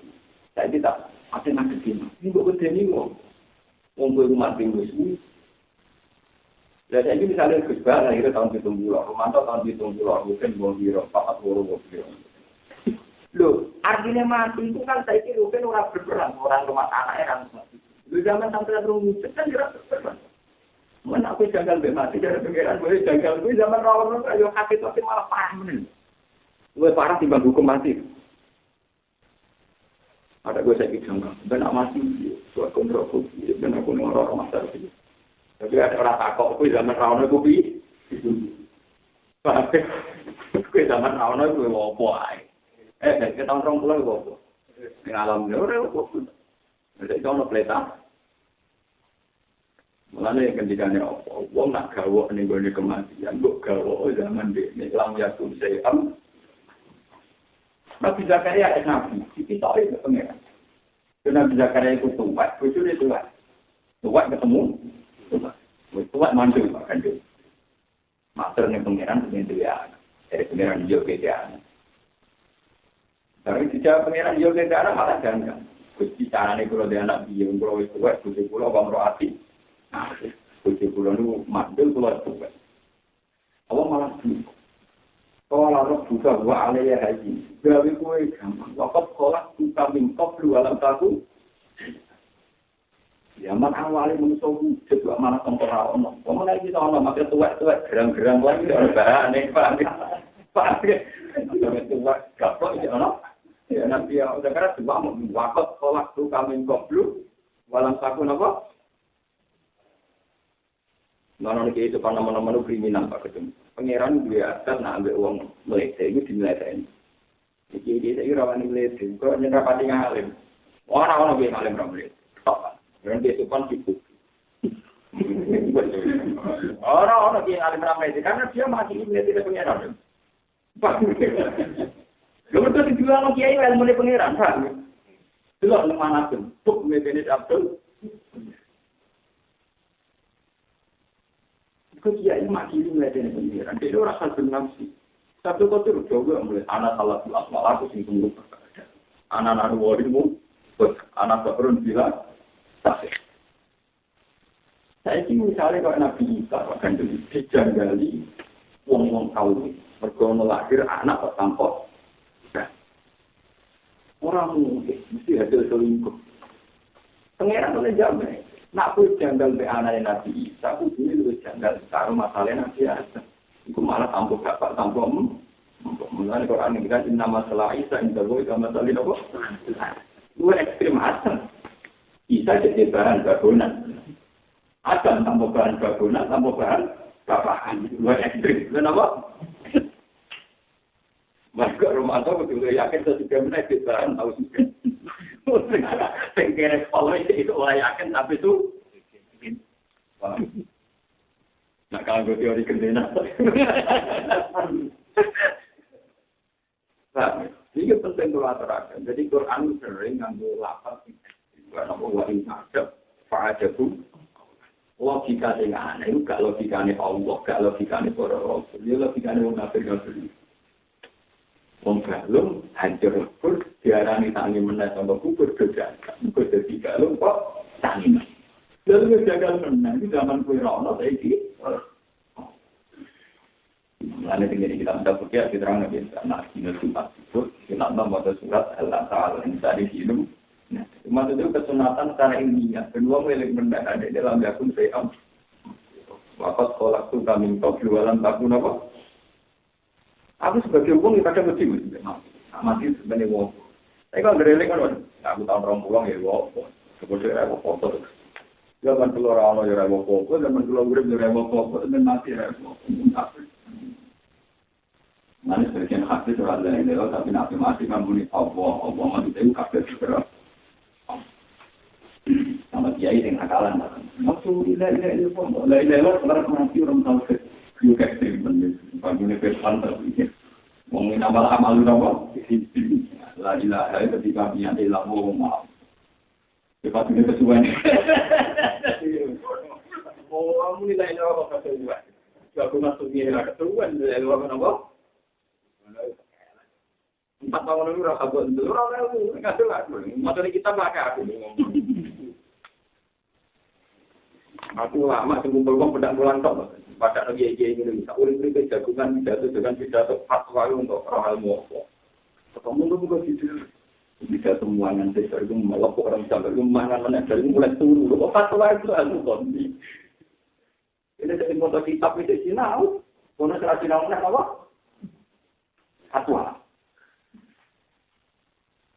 Speaker 1: Saya tidak ada nak ketiman. Ini kok bedeni wong. Wong kuwi mati wis. Lah iki misalnya Gus Bah lahir tahun 70, Romanto tahun 70, mungkin wong biro 4 wong biro. Loh, artinya mati itu kan saiki mungkin ora berperan, orang rumah anake kan mati. Lu zaman sampai rumah kan ora berperan. Mana aku jagal mati dari pengiran boleh jagal gue zaman rawan ayo kaki tapi malah parah men. Gue parah timbang hukum mati. Ada gue saya bilang, ben mati, buat kontrol kopi, ben aku orang masalah itu. Tapi ada orang takut, gue zaman rawon kopi, gue zaman rawon gue mau apa? Dan kita orang pulau gue apa? Ngalam orang gue, ada orang pelita. Mulanya ketika apa? Gue nak gawe nih gue kematian, gue gawe zaman ini lam yakun saya Nabi Zakaria ada nabi, kita tahu itu pengiran. Nabi Zakaria itu tuat, itu dia tuat. Tuat ketemu, tuat mandu, kandung. Masternya pengiran punya dia, dari pengiran juga dia. Tapi tidak pengiran juga dia malah jangan. Kunci caranya kalau dia anak dia, kalau itu tuat, kunci pulau bang roati. Nah, kunci pulau itu mandu keluar tuat. Allah malah kalau orang buka buah alaya haji, gawe kue gampang. Waktu sekolah buka mingkop lu alam tahu. Zaman awalnya manusia wujud, mana tempera ono. Kamu lagi tahu nama kita tua gerang-gerang lagi orang bahan nih pak. Zaman tua gaplok ya ono. Ya nanti ya udah karena coba mau waktu sekolah buka mingkop lu alam tahu apa? Mana nih itu kan nama-nama lu kriminal pak ketemu. Pangeran dia akan ambil uang Malaysia itu dinilai. Jadi dia itu rawan Malaysia. Kalau nyerah pati ngalim, orang-orang biar ngalim ramai. Top. Dan dia sukan sibuk. Orang-orang biar ngalim ramai karena dia masih Malaysia tidak pangeran. Lalu tu dijual lagi aja ilmu ni pangeran, faham? Belum mana pun, buk mungkin Abdul. Kekiai mati itu mulai dari pengiran. Jadi orang hal nafsi. Tapi kau terus coba mulai anak salah tuh asal aku sing tunggu. Anak-anak warimu, anak keperun bilang, tak. Saya ingin misalnya kalau Nabi Isa akan dijanggali wong-wong kau berkono lahir anak tanpa. Orang mungkin mesti hasil selingkuh. Pengiran oleh jamin. Nak pun janggal be anak Nabi Isa, aku dulu lebih janggal sekarang masalah Nabi Isa. Iku malah tampuk dapat tampuk mengenai Quran ini kan inna masalah Isa indah boy sama masalah apa? Dua ekstrim asam. Isa jadi bahan bangunan. Asam tampuk bahan bangunan, tampuk bahan bapakan. Dua ekstrim. Kenapa? Maka rumah itu betul yakin sesudah menaik bahan tahu sih. Sengkere kalau itu orang yakin tapi itu nah kalau gue teori kendena nah ini penting untuk aturakan jadi Quran sering ngambil lapat karena Allah ini ada fa'ajabu logika yang aneh itu gak logikanya Allah gak logikanya para rasul ini logikanya orang kafir wong galung hancur lebur diarani tangi meneh tambah kubur dosa. Kok dadi galung kok tangi. Lalu jagal meneh di zaman kuwi rono saiki. Lalu tinggal kita minta bukti diterang nabi karena ini surat itu kita tambah surat Allah Taala yang tadi hidup. Nah, maksudnya kesunatan secara ilmiah. Kedua milik benda ada dalam yakun sayam. Wakat sekolah tu kami kau jualan takun apa? Aku sebagai wong kadang mesti mati sebenarnya wong. Saya kalau gerelek kan, aku tahun 20 ya wong. Sebenarnya aku foto. Zaman keluar awal ya wong foto, zaman keluar urip ya wong foto, dan mati ya wong. Mana sebagian hadis surat lain lewat tapi nabi mati kamu ni Allah mati itu kafir juga. Sama kiai dengan akalan. Maksud ilahi pun, ilahi sekarang mati orang tahu. Juga ekstrim benar. Bagaimana pesan terus? Mungkin amal apa? La ilaha ketika punya ilmu maaf. Cepat ini kesuwen. Oh, kamu nilai apa kesuwen? Aku masuk nilai kesuwen nilai apa? 4 tahun lalu rasa buat itu. Orang nggak jelas. Maksudnya kita pakai aku. Aku lama kumpul uang pedang pulang tok. Pada lagi ini bisa urip-urip jagungan pidato fatwa untuk orang ilmu apa. Ketemu juga gitu. Bisa semua nanti itu melopok orang sampai rumah mana dari mulai turun. Kok fatwa itu aku kondi. Ini dari foto kitab itu sinau. Kono serasi sinau apa? Fatwa.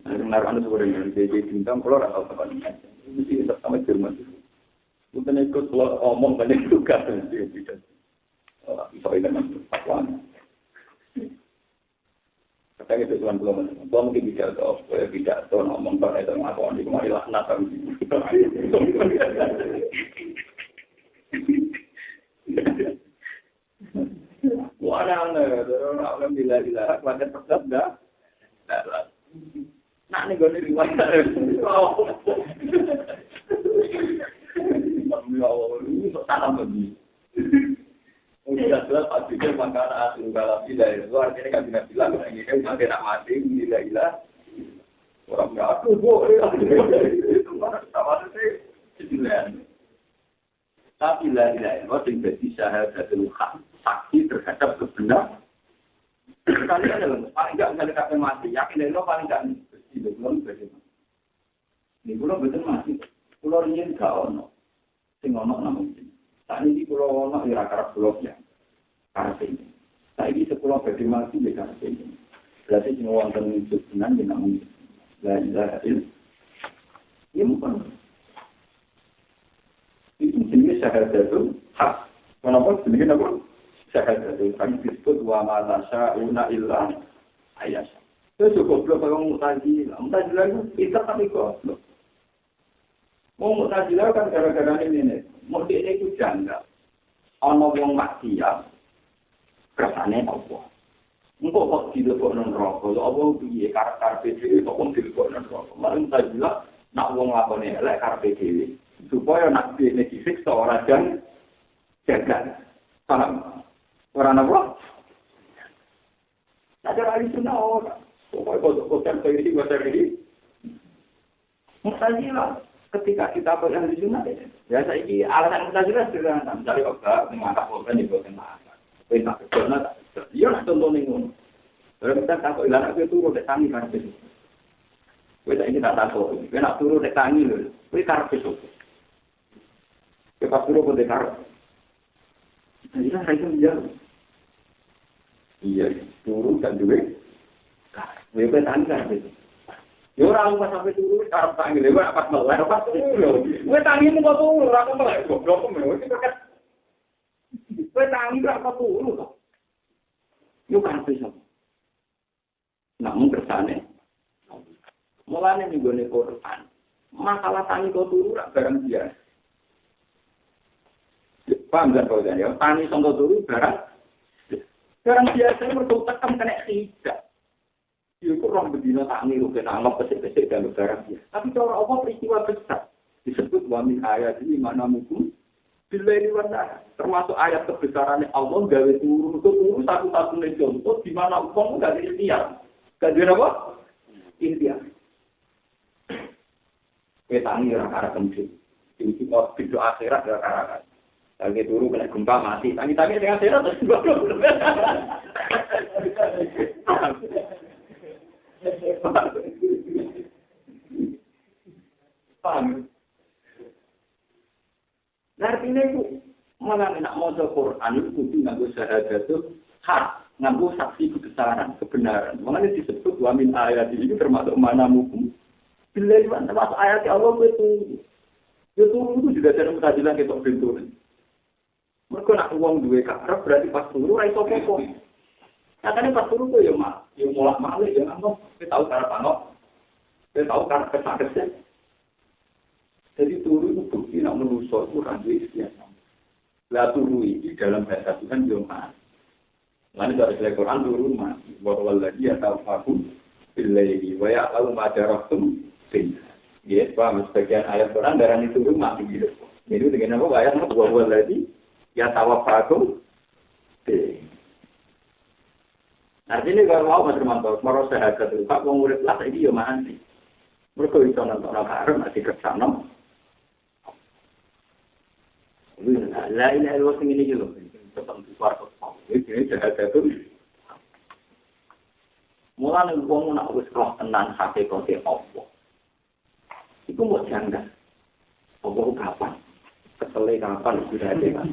Speaker 1: Naruhan itu orang dari bintang kalau rasa apa nih? Mesti kita sama Jerman. Bukan ikut kalau omong banyak juga sih tidak. Bisa dengan pakuan. Kata itu tuan belum mungkin tidak tahu ngomong pada itu ngapain di kemari lah nata. Wana, orang bila pada pedas dah. Nak ni goni riwayat. Oh. Ini tanam lagi. Sudah jelas pasti dia makan asal galap tidak. Luar ini kan tidak bilang ini kan nanti nak mati gila. Orang aku boleh. Itu mana sama sih? Kecilan. Tapi lain-lain, orang jadi syahadat saksi terhadap kebenaran. Sekali ada paling enggak misalnya kakek mati, yakin lo paling enggak bersih, belum bagaimana. Ini pulau betul mati, pulau ini enggak ono, sing ono namun. Saat ini pulau ono ira-ira pulau ya, karena ini. Saat ini sepulau bagi mati di karena ini. Berarti semua orang terwujud benar di namun. Lain-lain. Ini bukan. Itu jenis syahadat itu hak. Kenapa? Jenis apa? Syahadat itu kami disebut wa ma tasyauna illa ayas. Itu cukup kalau Mu'tazilah itu kita tapi goblok. Mau Mu'tazilah kan gara-gara ini. Mesti ini itu janggal. Ana wong maksiat kersane apa? Engko kok dilebokno neraka. Apa piye karepe dhewe kok dilebokno neraka. Malah Mu'tazilah nak wong lakone elek karepe dhewe. Supaya nak dene disiksa ora jaga. Paham? Orang apa? Ada ahli sunnah orang. Pokoknya kotor sendiri, kotor sendiri. Mu'tazilah ketika kita berada di sunnah, ya saya ini alasan Mu'tazilah sederhana. Mencari obat, mengangkat organ di bawah makan. Perintah kerjanya tak. Iya nak contoh nih. Kalau kita takut ilah nak turun dek tangi kan itu. Kita ini tak takut. Kita nak turun dek tangi loh. Kita karpet itu. Kita turun dek karpet. Jadi kan saya menjauh. Iya, turun kan juga. Wewe tangga gitu. Yo ora rumah sampai turun karep tangi lho pas melek pas turun. Kowe tangi mung kok turun ora kok melek goblok kowe iki kok. Kowe tangi ora kok turun kok. Yo kan bisa. Namun kersane. Mulane ning gone Quran. Masalah tangi kok turun ora barang biasa. Paham kan kau ya? Tangi sangka turun barang barang biasa mergo tekan kena tidak. Iku orang bedina tangi lu kena anggap pesik-pesik dan barang biasa. Tapi cara apa peristiwa besar disebut wa min ayat ini mana mungkin billahi wa ta'ala. Termasuk ayat kebesarannya Allah gawe turun satu-satunya contoh di mana uang enggak ikhtiar. Enggak ada apa? Ikhtiar. Kita tangi ora kemudi. Iki kok video akhirat ora karakan. Lagi turu kena gempa mati. Tangi-tangi dengan serat terus goblok. Paham? Artinya itu malah nak maca Quran itu kudu nganggo syahadat itu hak, nganggo saksi kebesaran, kebenaran. Makanya disebut wa min ayat ini termasuk mana mukum. Bila termasuk ayat Allah itu. Itu juga ada Mu'tazilah ketok pintu. Mereka nak uang duwe karep berarti pas turu ra iso apa-apa. Katane pas turu kok ya molak-malik ya apa kita tahu karep ano. Kita tahu karep kesakit. Jadi turu itu bukti nak menuso itu ra duwe istiadat. La turu ini dalam bahasa Tuhan yo mati. Lan dari Al-Qur'an turu mati. Wa wallahi atafakum billahi wa ya'lamu ma jarahtum bin. Ya, paham sebagian ayat Quran darani turu mati gitu. Jadi dengan apa ayat wa wallahi ya tawafakum. Artinya kalau mau bermanfaat, mau sehat itu, Pak mau murid lah ini yo mati. Mereka itu nonton orang masih kersana. La ilaha illallah ini juga tentang suatu. Ini sehat itu. Mulane wong nak wis roh tenan hakikate Allah. Iku mau janggal. Apa kapan? Kesele kapan sudah ada.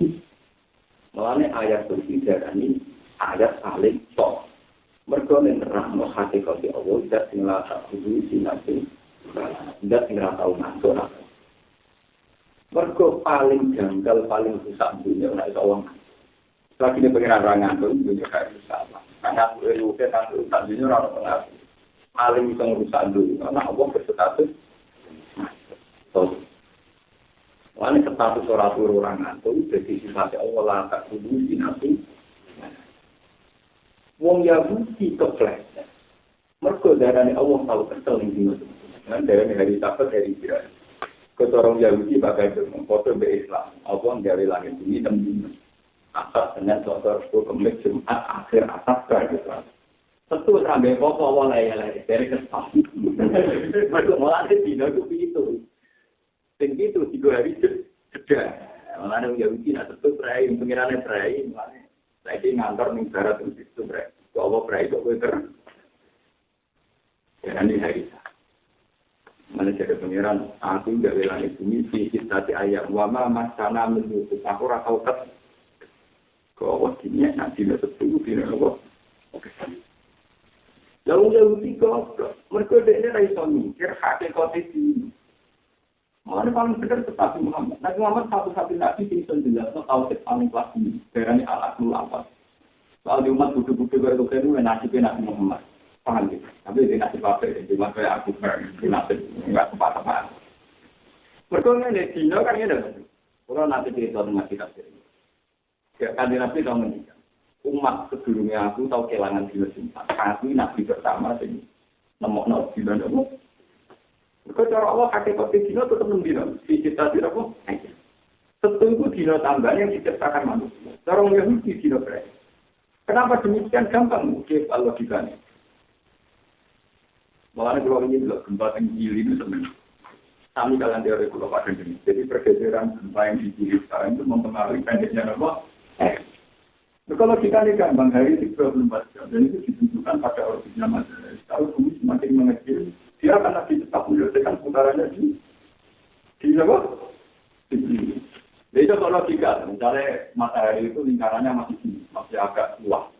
Speaker 1: Mulane ayat berbicara ini ayat saling tok. Mergo nek nerangno hakikat Allah dak sing la tak kudu sinate. Ndak sing ra tau masuk. Mergo paling janggal paling susah dunia ora iso wong. Lagi ini pengen rangan tuh, dunia kayak sama. Karena aku kan urusan dunia orang pengaruh. Paling bisa urusan dunia, karena Allah berstatus. Soalnya status orang rangan tuh, jadi sifatnya Allah lah tak kudu dinasti. Wong Yahudi kepleset. Mergo darane Allah tahu kesel ning dino. Kan darane hari Sabat hari Jumat. Ketorong Yahudi bakal foto be Islam. Allah gawe langit bumi dan atas dengan dokter hukum Jumat akhir atas Islam. Tentu sampai pokok awal dari kesal. Mereka malah tidak itu. Tinggi itu 3 hari jeda. Malah ada Yahudi nak tentu berai, pengirannya berai. Saya ngantor nih barat itu berai. Kalau berai kok beker. Jangan di hari. Mana jadi pengiran? Aku tidak bilang itu misi kita di ayat wama masana menutup aku rakau ket. Kau wakilnya nanti nak setuju tidak apa? Oke. Jauh-jauh tiga, mereka ini raiso mikir hakikat itu. Malah paling benar tetapi Muhammad. Nabi Muhammad satu-satu nabi yang jelas tauhid paling kelas ini. Berani al-akhlul awal. Soal di umat budu-budu itu kan nasibnya Nabi Muhammad. Paham gitu. Tapi di nasib apa? Di nasib aku di nasib enggak tepat-tepat. Mereka ini di Cina kan ini. Kalau nanti cerita dengan kita sendiri. Ya, kan Nabi tahu menikah. Umat sebelumnya aku tahu kehilangan diri simpan. Aku Nabi pertama sini. Nemok dino nemok. Kalau cara Allah hakikat dino tetap membina. Si cita dino apa? Tentu dino tambahan yang diciptakan manusia. Cara Yahudi dino berai. Kenapa demikian gampang? Oke, kalau logikanya. Makanya kalau ini bilang gempa yang gili itu sebenarnya. Kami kalian teori kalau pada ini. Jadi pergeseran gempa yang di gili sekarang itu mempengaruhi pendeknya apa? Kalau kita ini gampang hari 24 jam, dan itu ditunjukkan pada orbitnya matahari. Kalau bumi semakin mengecil, dia akan lagi tetap menyelesaikan putarannya di apa? Di bumi. Jadi kalau logika, misalnya matahari itu lingkarannya masih agak luas.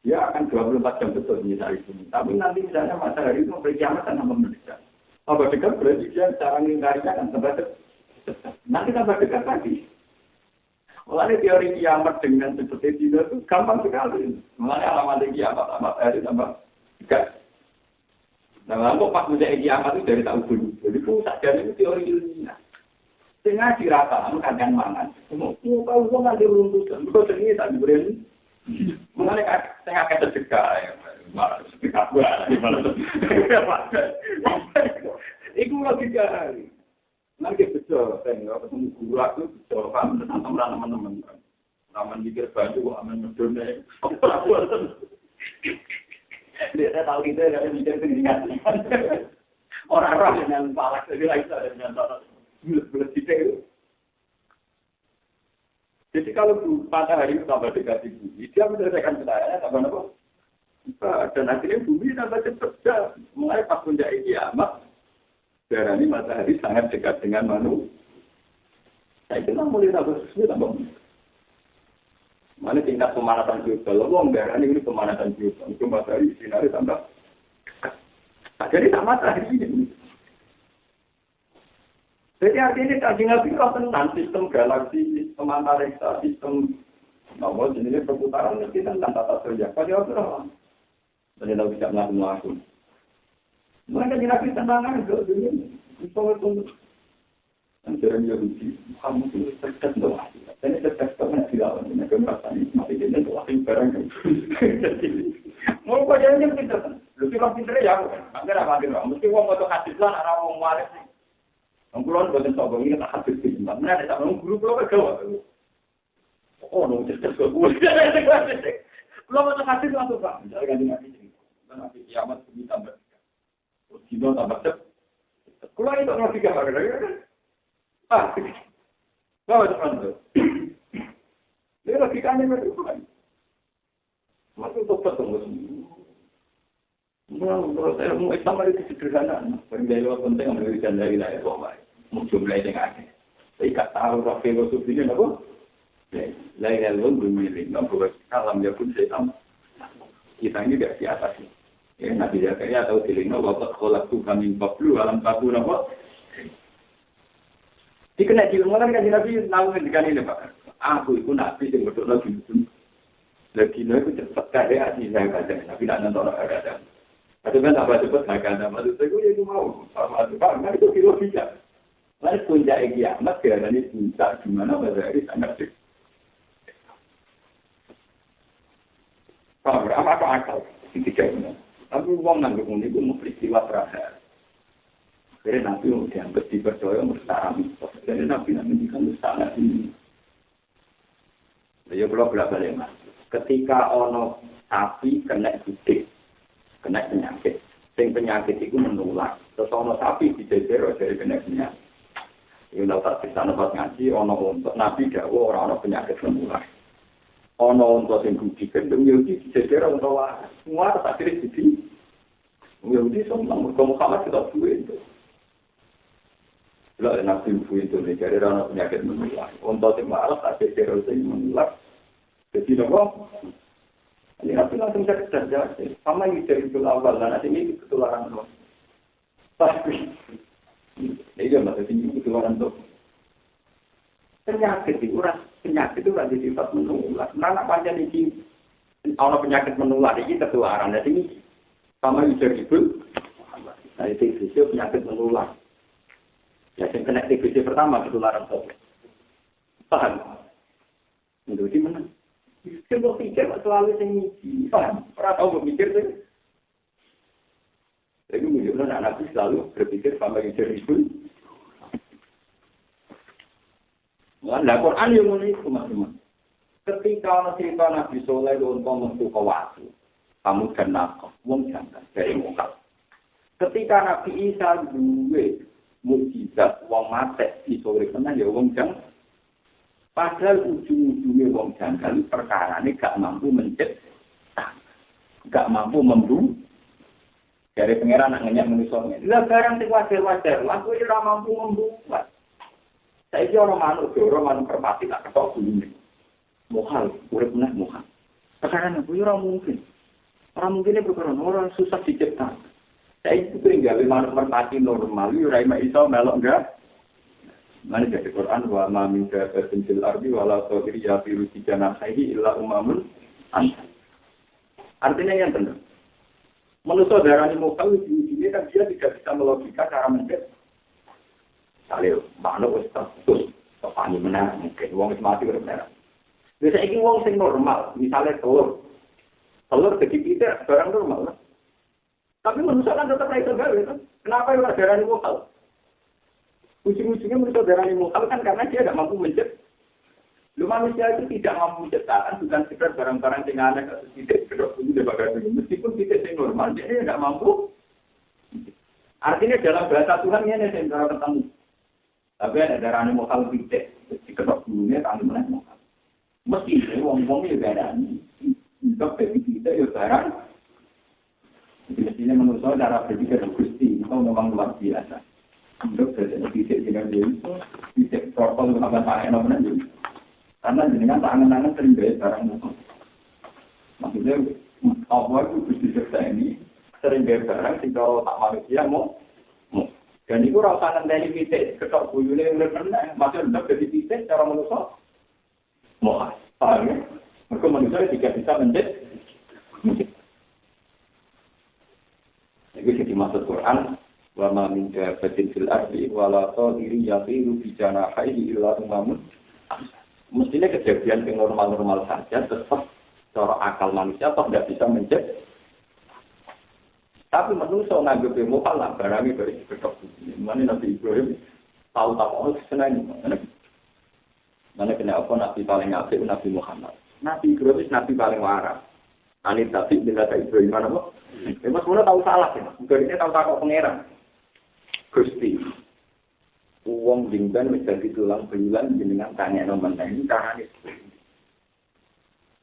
Speaker 1: Dia akan 24 jam betul misalnya itu. Tapi nanti misalnya matahari itu memberi kiamat dan tambah mendekat. Tambah dekat berarti dia cara lingkarannya akan tambah dekat. Nanti tambah dekat lagi. Mulai teori kiamat dengan seperti itu gampang sekali. Mulai alamat kiamat matahari tambah dekat. Nah, kok pas menjadi kiamat itu dari tahun dulu. Jadi pusat dari itu teori ilmiah. Sehingga dirata, kadang mangan. Mau tahu kok nanti runtuh. Betul ini tak diberi. Mulai saya akan terdekat. Malah dekat banget. Iku logika. Nanti betul, saya ketemu guru aku betul, paham tentang teman-teman. Ramen mikir baju, aman medone. Dia tahu kita ada mikir tingkat. Orang-orang dengan palak jadi lagi ada dengan bulat-bulat itu. Jadi kalau matahari tambah dekat di bumi, dia menyelesaikan petanya tambah apa? Dan akhirnya bumi tambah cepat. Mulai pas puncak kiamat. Darah ini matahari sangat dekat dengan manusia. Saya kira mulai tambah sesuai tambah. Mana tingkat pemanasan global? Wong darah ini pemanasan global. Itu matahari sinar tambah. Nah, jadi tak matahari ini. Jadi artinya kajian Nabi kalau tentang sistem galaksi, sistem antariksa, sistem nomor jenis perputaran itu tentang tata surya. Pada waktu apa? Jadi tidak bisa melakukan. Mereka jelaskan tantangan ke dunia. Misalnya tunggu. Anjuran Yahudi, kamu itu cerdas doa. Dan itu cerdas doa tidak ada. Mereka merasa ini mati jadi doa yang barang. Mau kau jangan pintar. Lu kalau pintar ya aku. Enggak ada makin orang. Mesti uang untuk hadis lah, arah uang waris. Orang kulon buatan sobong ini tak hadis sih. Mana ada sama guru pulau kegawa. Oh, no cerdas kau. Pulau untuk hadis langsung pak. Misalnya ganti nabi. Nabi kiamat bumi tambah. Dino tambah cep. Kalau itu orang tiga hari lagi, bawa cepat tu. Dia logikanya berubah. Masuk topat tu semua. Kalau saya mau Islam itu sederhana. Perjalanan penting memberikan dari lain bawa. Muncul lain yang ada. Saya tak tahu roh filosofi ni apa. Lain yang belum bermilik. Nampak kalam dia pun saya tahu. Kita ini tidak di atas. Ya, Nabi Zakaria atau Dilino, Bapak kolak tuh kami bablu, alam tabu, apa? Dikena di rumah kan Nabi tahu ketika ini Pak. Aku itu Nabi yang betul lagi betul. Lagi itu cepat kaya hati saya kata. Nabi tidak nonton orang ada. Tapi kan apa cepat saya kata. Maksud saya itu mau. Maksud Pak, itu kilo bisa. Lalu puncak kiamat karena ini puncak di mana matahari sangat dekat. Kalau apa akal tidak ini. Tapi uang nanggung ini itu mau peristiwa terakhir. Jadi Nabi dianggap dipercaya mustahil mitos. Jadi Nabi menghentikan mustahil ini. Ya kalau balik mas. Ketika ono sapi kena gudik, kena penyakit. Sing penyakit itu menular. Terus ono sapi dijejer dari kena penyakit. Ini tak bisa dapat ngaji. Ono untuk Nabi dawa orang penyakit menular. Ono untuk sing gudik kendung Yahudi dijejer untuk semua tak kira jadi. Yahudi semua Muhammad kita buat itu. Kalau Nabi itu jadi orang penyakit menular, untuk yang malas ada cerita yang menular. Jadi nopo, ini Nabi langsung cerdas jadi. Sama yang dari itu awal dan nanti ini ketularan nopo. Tapi, ini dia masih tinggi ketularan nopo. Penyakit itu ada sifat menular. Mana panjang ini orang penyakit menular ini ketularan. Jadi ini sama yang dari itu, nah itu penyakit menular. Ya, yang kena TBC pertama ketularan COVID. Paham? Menjadi mana? Saya pikir selalu yang ngisi. Paham? Pernah tahu berpikir tu? Jadi menunjukkan anak Nabi selalu berpikir sama yang serius. Nah, Quran yang mulai itu teman-teman. Ketika orang cerita Nabi Soleh untuk menentu kawatu, kamu dan nakal, wong jangan dari muka. Ketika Nabi Isa duwe mukjizat wong mate iso rekenan ya wong jang padahal ujung-ujungnya wong janggal perkarane gak mampu mencet gak mampu membunuh dari pangeran nak ngenyak manusia lah barang sing wajar-wajar lah kuwi ora mampu membuat saiki ora manuk doro manuk perpati tak ketok dulu mohal urip meneh mohal perkarane kuwi ora mungkin perkara ora susah diciptakan. Saya itu tinggal manuk merpati normal, ora iso melok enggak. Mana dari Quran wa ma min dabatin fil ardi wala tawiri ya fi rusijanahi illa umamun anta. Artinya yang benar. Manusia darani mokal di kan dia tidak bisa melogika cara mencet. Salih manuk wis terus tepani menang mungkin wong wis mati bener. Wis saiki wong sing normal, misalnya telur jadi kita barang normal. Tapi manusia kan tetap naik terbaik, kan? Kenapa yang darani mokal? Ujung-ujungnya manusia darani mokal kan karena dia tidak mampu mencet. Lu manusia itu tidak mampu menciptakan bukan sekedar barang-barang yang aneh atau tidak kedok ini sebagainya. Meskipun kita yang normal, dia tidak mampu. Artinya dalam bahasa Tuhan ini yang cara ketemu. Tapi ada darani mokal tidak di kedok dulunya kami menaik mokal. Mesti wong-wong ya darani. Untuk kita ya barang. Biasanya manusia cara berpikir Gusti itu memang luar biasa. Untuk jadi fisik dengan dia itu fisik protokol apa saya namanya juga. Karena dengan tangan-tangan sering gaya barang musuh. Maksudnya apa itu Gusti serta ini sering gaya barang sehingga tak manusia mau. Dan itu rasa dari fisik ketok buyune yang rendah. Maksudnya untuk jadi fisik cara manusia mau. Paham ya? Maka manusia tidak bisa menjadi. Itu jadi maksud Quran wa ma min dabatin fil ardi wala tadiri yatiru bi janahihi illa umamun. Mestinya kejadian yang normal-normal saja tetap cara akal manusia tetap tidak bisa mencet. Tapi manusia nganggep mokal lah barangnya dari ketok. Mana Nabi Ibrahim tahu-tahu senang mana kena apa Nabi paling apik Nabi Muhammad. Nabi Ibrahim Nabi paling waras. Anit tapi bila tak Ibrahim mana kok? Mas Mula tahu salah ya, bukan ini tahu takut pangeran. Gusti, uang jinggan menjadi tulang belulang dengan tanya nomor ini caranya.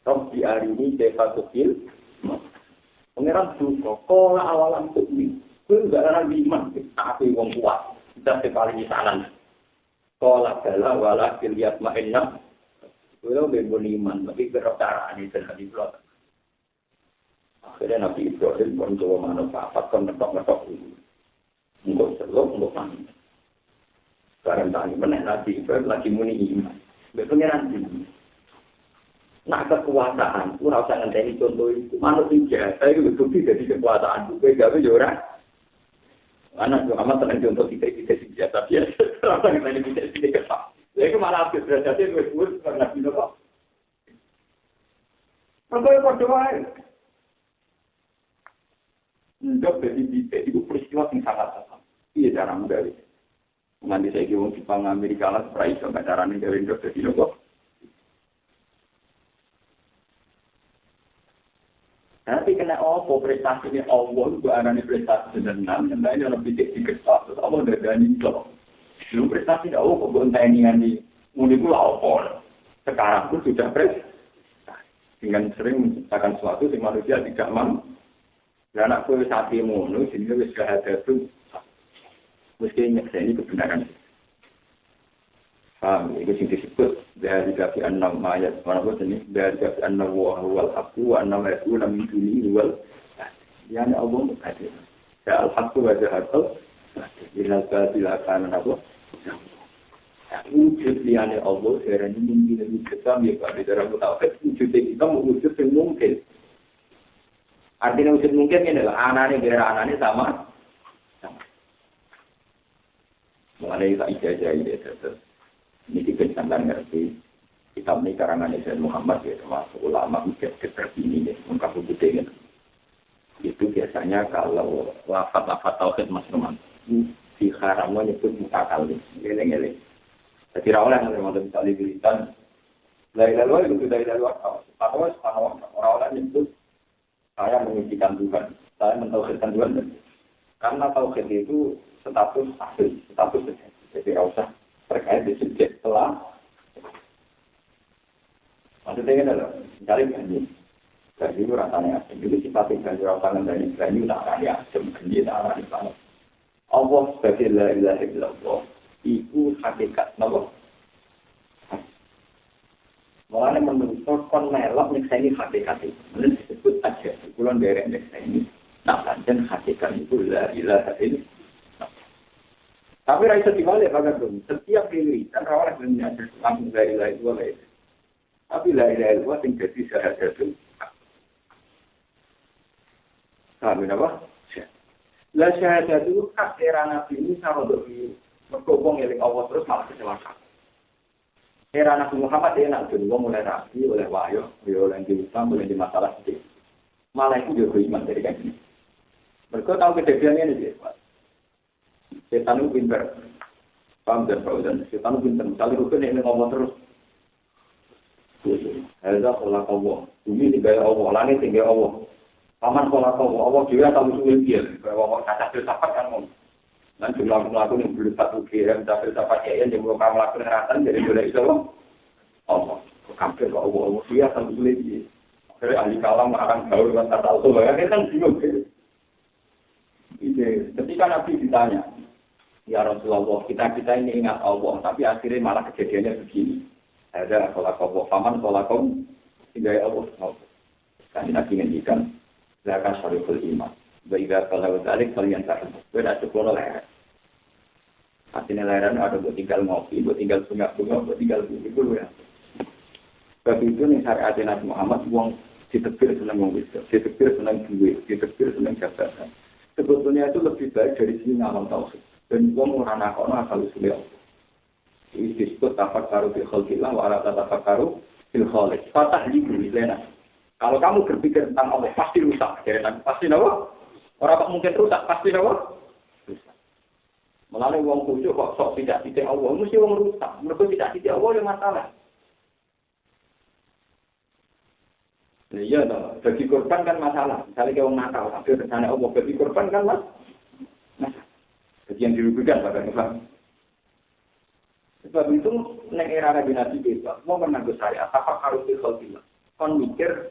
Speaker 1: Tom di hari ini Deva Tukil, pangeran suka kau awalan tukmi, kau tidak ada iman, tapi uang kuat, kita sekali misalan. Kau adalah wala kiliat mainnya, kau beriman, tapi berapa cara ini terjadi belum? Akhirnya Nabi Ibrahim mencoba manfaat kon ngetok-ngetok ini. Enggak selok, enggak panik. Sekarang tadi mana Nabi Ibrahim lagi muni iman. Berpengiran ini. Nah kekuasaan, aku rasa ngenteni contoh itu. Manusia biasa itu bukti dari kekuasaan. Gue gawe orang. Anak tuh amat tenang contoh kita biasa biasa. Orang ngenteni kita kesak. Jadi malah habis berarti gue sebut karena bino kok. Mereka berdoa. Untuk jadi itu peristiwa yang sangat sangat. Iya jarang dari. Nanti saya kira Jepang Amerika lah seperti itu caranya dari Indo jadi kok. Tapi kena apa prestasinya Allah itu anane prestasi sederhana, yang lain lebih dikesak. Terus Allah dadani itu. Belum prestasi Allah kok enteni ngani muni ku apa. Sekarang pun sudah prestasi. Dengan sering menciptakan sesuatu yang manusia tidak mampu. Dan anak kuwi sapi ngono jenenge wis syahadatun. Mesti nyekseni kebenaran. Itu yang disebut dari kafi an-nam ayat mana pun ini dari kafi an-nam wal haqqu wa an-nam yaqulu min dunihi wal yani Allah mutadir. Ya al-haqqu wa jahatul ila sabila kana apa? Wujud liane Allah serane mungkin lebih besar ya pada dalam tauhid wujud kita wujud yang mungkin. Artinya wujud mungkin ini adalah anane sama. Mulai kita ijazah itu. Ini dikencangan ngerti kitab ini karangan Sayyid Muhammad ya termasuk ulama ujian terkini ya ungkap buktinya itu biasanya kalau lafaz-lafaz tauhid Mas Roman di haramnya nyebut mutakal geleng-geleng jadi rawalan yang termasuk misalnya diritan dari luar itu dari luar atau orang-orang nyebut saya mengujikan Tuhan saya mentauhidkan Tuhan karena tauhid itu status asli status jadi usah terkait di subjek setelah maksudnya adalah mencari ganji ganji itu rasanya asing jadi sifatnya ganji rasangan dari ganji itu rasanya asing ganji itu rasanya asing Allah sebagai la ilaha illallah itu hakikat Allah mulanya menurut kon melok nyekseni hakikat itu menurut disebut aja pulang dari nyekseni nah dan hakikat itu la ilaha illallah. Tapi raisa dibalik agak dong. Setiap wiridan rawan dengan langsung la ilaha illallah. Tapi la ilaha illallah sing dadi syahadat. Kami apa? La syahadat itu hak era Nabi ini sama dari berkobong eling Allah terus malah kecelakaan. Era Nabi Muhammad dia nak dulu mulai rapi oleh wahyu, oleh diutang, oleh di masalah sedih. Malah itu juga iman dari kan ini. Mereka tahu kejadiannya ini dia. Setan itu pintar, paham dan paham. Setan itu pintar. Misalnya rukun yang ngomong terus. Ada pola Allah, bumi tinggal Allah, langit tinggal Allah. Paman pola Allah juga tahu sulit dia. Bahwa kata filsafat kan ngomong. Dan jumlah melakukan yang belum satu kira, tapi filsafat yang belum kamu lakukan ratan jadi boleh itu Allah. Kampir kok Allah dia tahu sulit dia. Dari ahli kalam akan gaul dengan kata Allah. Kan kan bingung. Ketika Nabi ditanya, ya Rasulullah, kita ini ingat Allah, tapi akhirnya malah kejadiannya begini. Ada kolakobok, paman kolakom, hingga Allah. Kami Nabi ngendikan, zakat syariful iman. Baiklah kalau balik kalian tak beda cukup leher. Artinya leheran ada buat tinggal ngopi, buat tinggal bunga, buat tinggal bulu ya. Sebab itu nih syariat Nabi Muhammad, uang ditebir senang ngomong, ditebir senang duit, ditebir senang jabatan. Sebetulnya itu lebih baik dari sini ngalam tauhid. Dan uang orang anak asal usulnya Allah. Ini disebut tafakkaru fil khalqillah wa ala tafakkaru fil khaliq. Fatah liku lena. Kalau kamu berpikir tentang Allah pasti rusak. Jadi pasti apa? Orang tak mungkin rusak pasti apa? Rusak. Melalui uang khusyuk kok sok tidak Allah, mesti uang rusak. Mereka tidak Allah yang masalah. Iya toh, bagi korban kan masalah. Misalnya kalau nakal, tapi rencana Allah bagi korban kan masalah. Jadi yang dirugikan pada Islam. Sebab itu nek era Nabi bebas, mau menangguh syariat, apa harus dikhalqillah. Kon mikir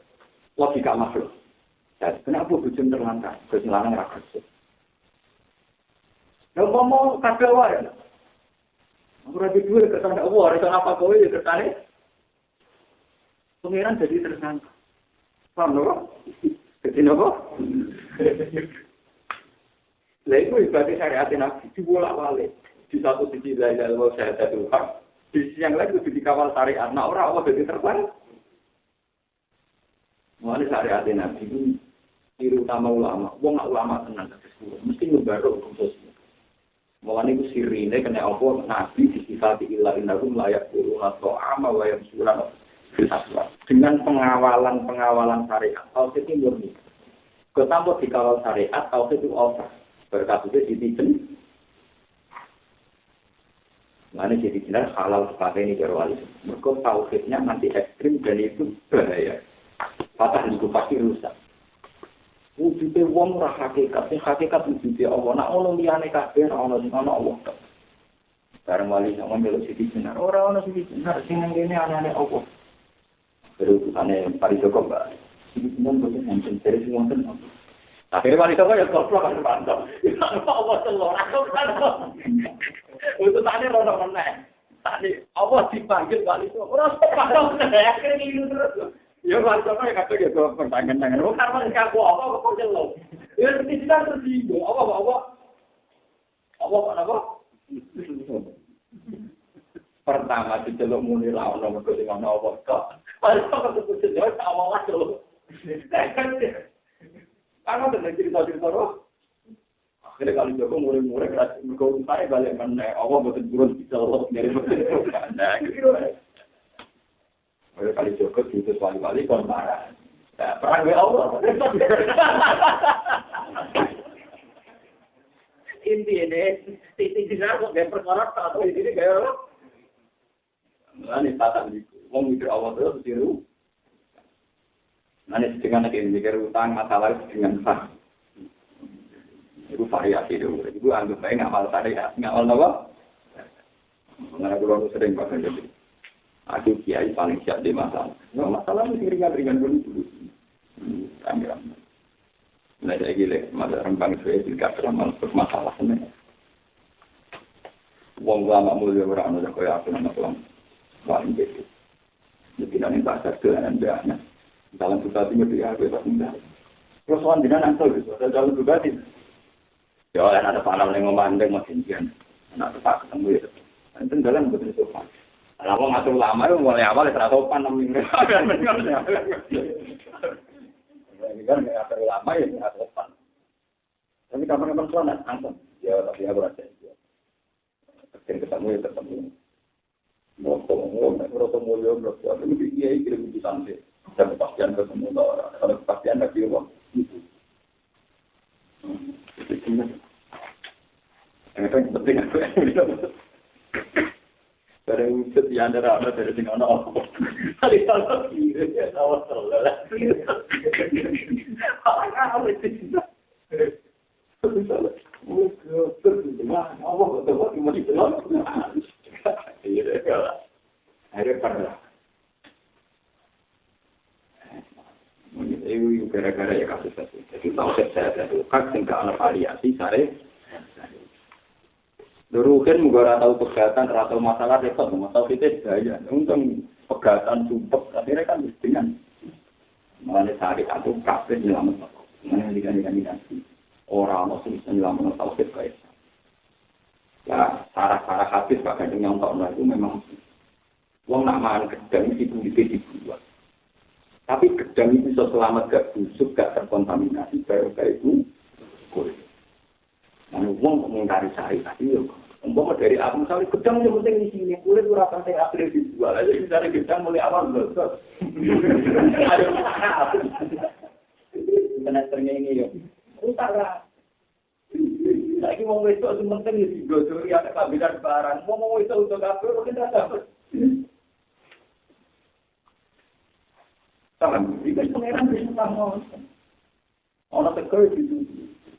Speaker 1: logika makhluk. Jadi kenapa bujum terlantar? Keselangan rakyat. Kalau ngomong kabel wae. Ora duwe kesana Allah, ora apa kowe ya kesane. Pengiran jadi tersangka. Paham lho? Jadi apa? Lah itu ibadah syariat Nabi dibolak-balik. Di satu sisi la ilaha illallah syahadatul haq, di sisi yang lain itu dikawal syariat. Nah orang apa jadi terbang? Mulai syariat Nabi itu tiru utama ulama. Wong ulama tenan terus mesti ngebarok khusus. Mulai itu sirine kena apa Nabi disifati illa innahum la yaquluna ta'ama wa yamsuluna fil aswaq. Dengan pengawalan syariat. Tauhid itu murni. Ketambah dikawal syariat tauhid itu over. Berkatnya dititen. Mana jadi benar halal sebagai ini jarwali. Mereka tauhidnya nanti ekstrim dan itu bahaya. Patah itu pasti rusak. Wujudnya wong ora hakikat wujudnya Allah. Nak ono liyane kabeh ono sing ono Allah. Bareng wali sama melok sithik benar. Ora ono sithik benar sing nang kene anane Allah. Berukane parijoko Mbak. Sithik benar kok enten dari sing wonten. Akhirnya wali sama ya goblok kan mantap. Allah telur aku kan. Untuk tadi rono meneh. Tadi Allah dipanggil wali sama. Ora sepatu akhirnya ngilu terus. Ya wali sama ya kata gitu pertanyaan-pertanyaan. Oh karena kaku apa kok jelo. Ya mesti kita tersinggung. Apa? Pertama diceluk muni ra ono mergo sing ono apa kok. Wali sama ketemu jelo awal lho. Karena ada cerita-cerita roh. Akhirnya kali Joko mulai-mulai kerasa berkau saya balik mana. Allah betul turun bisa lolos dari betul. Nah, gitu. Mulai kali Joko itu sekali-kali kon marah. Nah, perang dengan Allah. Intinya, titik jenar kok gak perkara atau ini kayak apa? Ini tata begitu. Mau mikir Allah terus tiru. Nanti dengan lagi mikir utang masalah dengan sah. Itu variasi dulu. Itu anggap baik ngamal syariat, ngamal apa? Mengenai guru sering pakai jadi. Aku kiai paling siap di masalah. No, masalah mesti ringan-ringan dulu. Ambil. Nah jadi gile, masalah rembang itu tidak terlalu masalah sebenarnya. Wong lama mulia orang ada kaya aku nama Tuhan. Paling begitu. Jadi nanti bahasa dengan banyak. Dalam pribadi dia bebas mudah. Terus soal dengan ansel itu ada dalam pribadi. Ya ada panel yang ngomandeng makin kian. Anak tetap ketemu itu. Itu dalam betul sopan. Kalau ngatur lama itu mulai awal itu sopan 6 minggu. Ini kan ngatur lama ya nggak sopan. Tapi kapan-kapan soal ansel. Ya tapi aku rasa. Ketemu ya ketemu. Mau mulia berarti lebih kiai kirim di santai. Dan kepastian ketemu orang. Kalau kepastian lagi uang itu. Yang penting aku yang bilang. Dari wujud yang ada dari sini orang apa? Hari kalau kira dia tahu salah. Apa itu? Salah. Allah betul cuma di dalam. Iya kalau ada pada. Itu gara-gara ya kasus itu. Jadi tahu saya itu kan tinggal ada variasi sare. Dulu kan juga tahu pegatan, tahu masalah repot, masalah kita juga. Untung pegatan sumpah, akhirnya kan dengan mengenai syariat itu kafe nyelamat. Mengenai diganti-ganti orang masih bisa nyelamat tahu kita. Ya sarah-sarah habis Pak Gading yang tahu itu memang uang nak makan gedang itu dibuat. Tapi gedang itu bisa selamat gak busuk, gak terkontaminasi, baru kayak itu kulit. Nah, uang mengingkari syariat itu. Umpama dari apa misalnya gedang yang penting di sini, kulit itu rata saya akhirnya dijual aja. Misalnya gedang mulai awal besar. Ada apa? Sebenarnya ini ya. Utara. Lagi mau itu itu penting di gosuri ada kabinet barang. Mau itu untuk apa? Mungkin tak dapat. Salam, jika pengeran bisa sama orang tegur itu,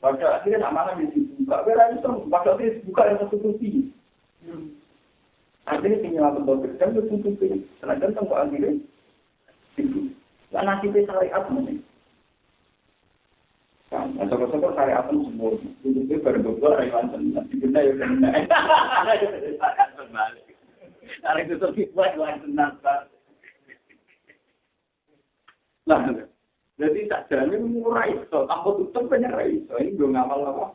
Speaker 1: pada akhirnya amanah dibuka, berarti itu pada akhirnya dibuka yang tertutupi. Akhirnya tinggal bentuk gedang tertutupi, sedangkan tunggu akhirnya itu. Dan nasibnya syariat mana? Kan, sokor-sokor syariat semua, tutupnya berdua rayuan nanti benda yang benar. Hari tutup kita lagi tenang. Nah, Jadi tak jalan murah itu, tanpa tutup banyak itu. Ini gue ngamal apa?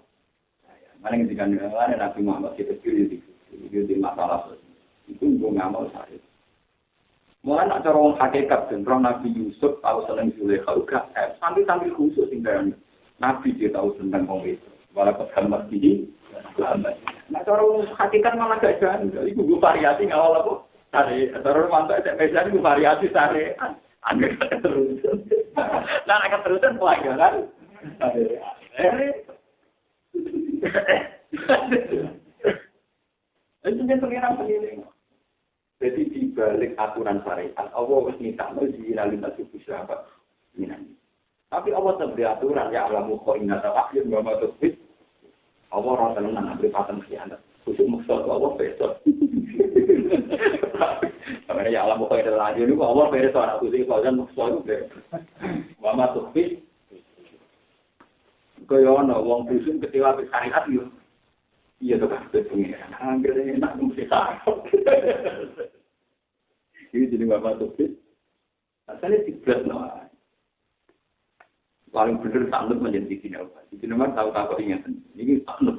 Speaker 1: Mana ketika ada Nabi Muhammad kita kiri di masalah itu gue ngamal saya. Mulai nak cara orang hakikat dan Nabi Yusuf tahu selain Zulaikha juga sambil khusus tinggal Nabi dia tahu tentang orang itu. Walaupun kalmat ini, nak cara orang hakikat malah gak jalan. Ibu gue variasi ngawal apa? Tadi cara mantap SMP gue variasi sehari. Aneh terus. Nah akan terusan pelajaran. Itu yang pengiran sendiri. Jadi di balik aturan syariat, Allah harus minta menjadi lintas sahabat. Tapi Allah seberi aturan ya alamu kau ingat akhir bahwa terbit. Allah orang tenang ambil paten khianat. Khusus maksud Allah besok. Karena ya alamu kau ingat akhir itu Allah besok anak khusus kau dan maksud itu. Bahwa terbit. Kau ana wong dusun kecewa syariat yo. Iya tuh kan pengiran. Angger enak mesti takut. Ini jadi bapak topik. Asalnya tiga nama. Paling benar takut menjadi sini apa? Di sini tahu ingatan. Ini takut.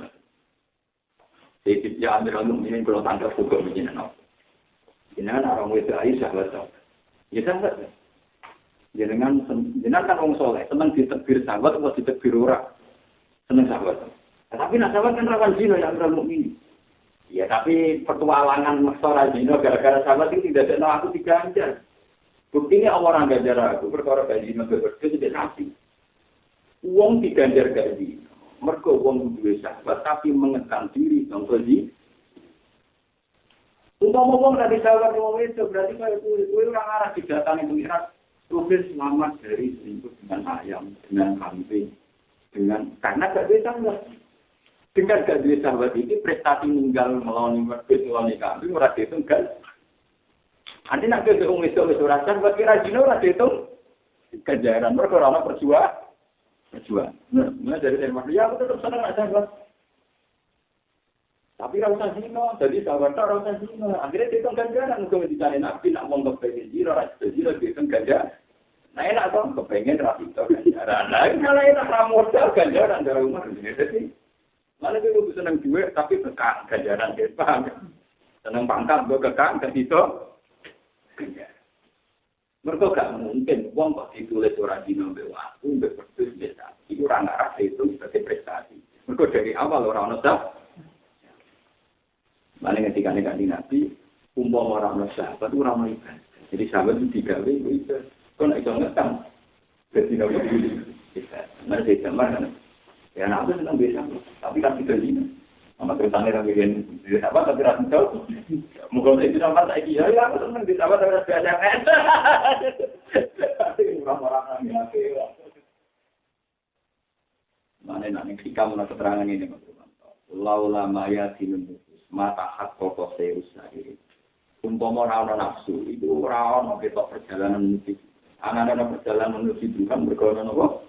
Speaker 1: Jadi ya ambil orang ini kalau tangkap juga begini apa? Ini kan orang itu Aisyah betul. Ya sahabat. Jangan kan orang soleh. Senang ditebir sahabat atau ditebir orang. Senang sahabat. Tapi nak sahabat kan rawan zina yang orang mukmin. Ya tapi petualangan maksora zina gara-gara sahabat itu tidak ada aku diganjar. Buktinya orang ganjar aku perkara gaji maksud tidak nabi. Uang diganjar gaji. Mereka uang dua sahabat tapi mengekang diri dong gaji. Umpama dari sahabat itu berarti kalau itu orang arah didatangi pengirat tulis selamat dari selingkuh dengan ayam, dengan kambing, dengan karena gak bisa enggak. Dengan gak duit sahabat ini prestasi meninggal melawan merpet melawan kambing ora dihitung kan? Nanti nak ke orang itu mesurasan bagi rajin ora dihitung ganjaran mereka orang perjuang. Nah dari tema dia aku tetap senang sahabat. Tapi rasa zina, jadi sahabat rasa zina. Akhirnya dihitung ganjaran untuk dicari nabi nak mau kepengen zina, rasa dihitung ganjaran. Nah enak dong kepengen rasa itu ganjaran. Nah kalau enak ramodal ganjaran dari rumah jadi. Malah gue seneng duit tapi kekang ganjaran dia paham. Seneng pangkat gue kekang dan itu. Mereka gak mungkin uang kok ditulis orang dino waktu berpertus biasa. Itu orang arah itu sebagai prestasi. Mereka dari awal orang nota. Malah ketika nabi umpama orang nota, itu orang ibadah. Jadi sahabat itu digawe itu. Kau nak jangan ngetang. Jadi nabi itu bisa. Nanti zaman ya nak tu senang biasa, tapi kan kita ni, amat terusannya orang bikin biasa apa tapi rasa tahu, mungkin itu sama saya kira ya aku senang biasa apa tapi rasa biasa kan, orang-orang yang apa, mana nak kita mana keterangan ini macam laula maya tinun mata hak pokok seusai, umpama orang nafsu itu orang kita perjalanan menuju, anak-anak perjalanan menuju Tuhan berkorban apa?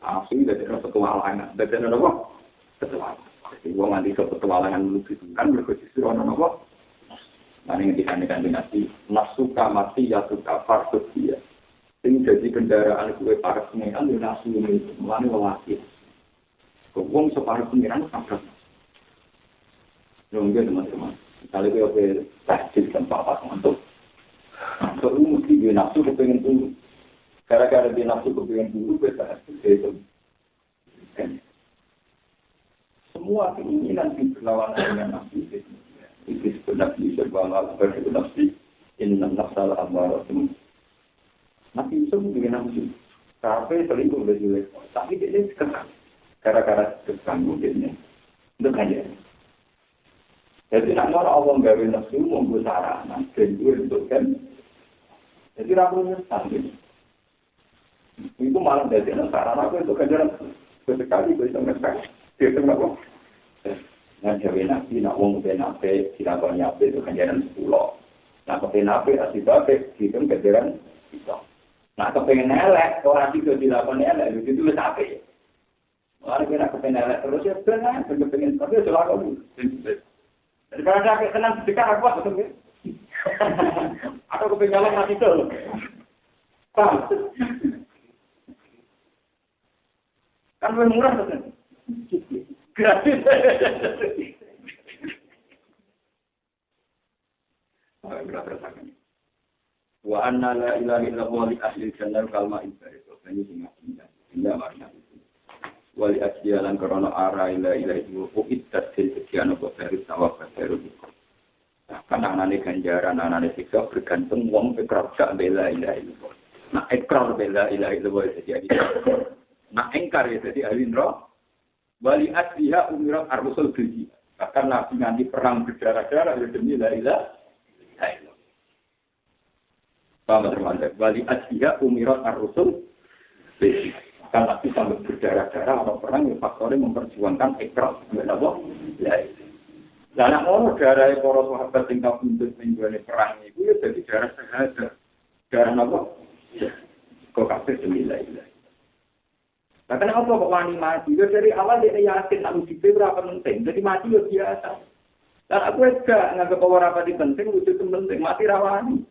Speaker 1: Asli dari petualangan, dari apa? Petualangan. Jadi uang nanti ke petualangan menuju kan berkhusus orang apa? Nanti ngerti nanti nasuka mati ya suka farsus dia. Ini jadi kendaraan gue para pengiran di nasu ini melalui lelaki. Uang separuh pengiran sampai. Nunggu teman-teman. Kali gue tajil dan papas untuk mesti dia nafsu kepengen dulu. Gara-gara dia nafsu kepengen dulu, kita itu. Semua keinginan di berlawanan dengan nafsu itu sebenarnya sebuah berarti nafsu inna nafsal amaratum. Nabi itu dengan nafsu. Sampai selingkuh berjulek. Tapi dia sekarang. Gara-gara terganggu dia. Untuk aja. Jadi nak orang gawe nafsu membuat sarana. Dan gue untuk kan. Jadi rapuhnya sambil. Itu malah dari sarana aku itu ganjaran sekali bisa ngesak. Dia kenapa? Nah gawe nabi nak wong benape dilakoni ape itu ganjaran 10. Nah kepenape asibabe itu ganjaran 1. Nah kepengen elek orang itu dilakoni elek itu wis ape. Orang kena kepengen elek terus ya benar kepengen tapi selalu. Jadi kalau ada senang sedekah apa betul? Atau kepengen elek mati itu. Paham? Kan lebih murah kan? Gratis. Wa anna la ilaha illallah li ahli jannah kalma ibadah. Ini sing indah makna itu. Wa li asyalan karena ara ila itu uitat sediano baru sawah baru. Kan anane ganjaran anane siksa bergantung wong ikrar gak bela ilaha illallah. Nah ikrar bela ilaha illallah jadi nah engkar ya jadi ahli neraka. Wa li asliha umirat ar-rusul bil bahkan nabi nanti perang berdarah-darah ya demi la ilaha illallah. Paham teman-teman? Wali asliha umirat ar-rusul kan nanti sampai berdarah-darah atau perang yang faktornya memperjuangkan ikrar kenapa? Ya lah nek ono darah para sahabat sing kabundut mingguane perang iku ya dadi darah syahadat. Darah napa? Kok kabeh demi la ilaha. Lah kenapa kok wani mati? Ya dari awal dia yakin nek ujibe ora penting. Jadi mati yo biasa. Dan aku gak nganggep ora penting, wujud penting, mati rawani.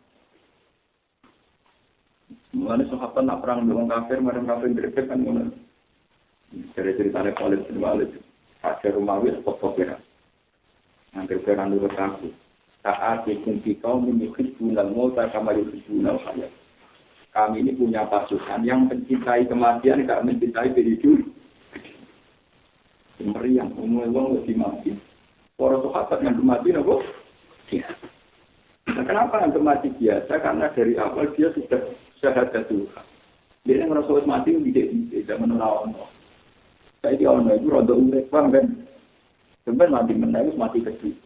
Speaker 1: Mulane sahabat nak perang dengan kafir, marang kafir greget kan ngono. Ceritane Khalid bin Walid. Hajar Umayyah pokoknya. Hampir perang dulu aku. Saat ikut kita memiliki bulan mota kama yuhibuna hayat. Kami ini punya pasukan yang mencintai kematian, tidak mencintai hidup. Meriang, umum lebih mati. Para sahabat yang mati, apa? Iya. Nah, kenapa yang mati biasa? Karena dari awal dia sudah syahadat Tuhan. Dia yang merasa mati tidak menolak. Saya di awal itu rada unik banget. Sebenarnya mati menangis mati kedua.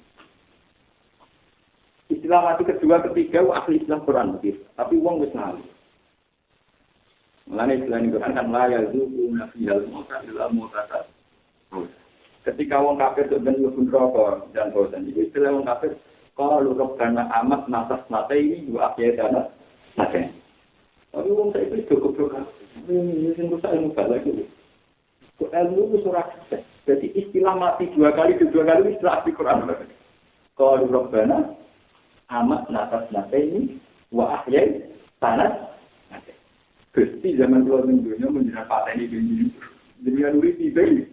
Speaker 1: Istilah mati kedua ketiga ahli istilah Quran begitu. Tapi uang wis nali. Mulane istilah ini Quran kan la yazuqu nafiyal mauta illa mautata. Ketika wong kafir itu ben mlebu neraka dan bosan. Jadi istilah wong kafir kalau robbana amat nasas nate ini dua akhirana nate. Tapi wong saya itu cukup kan. Ini sing rusak ilmu balik itu. Kok ilmu itu surat. Jadi istilah mati dua kali istilah di Quran. Kalau robbana amat nasas nate ini wa ahyai tanah nate. Gusti zaman dulu dunia menjadi paten ini. Dunia nuri tiba ini.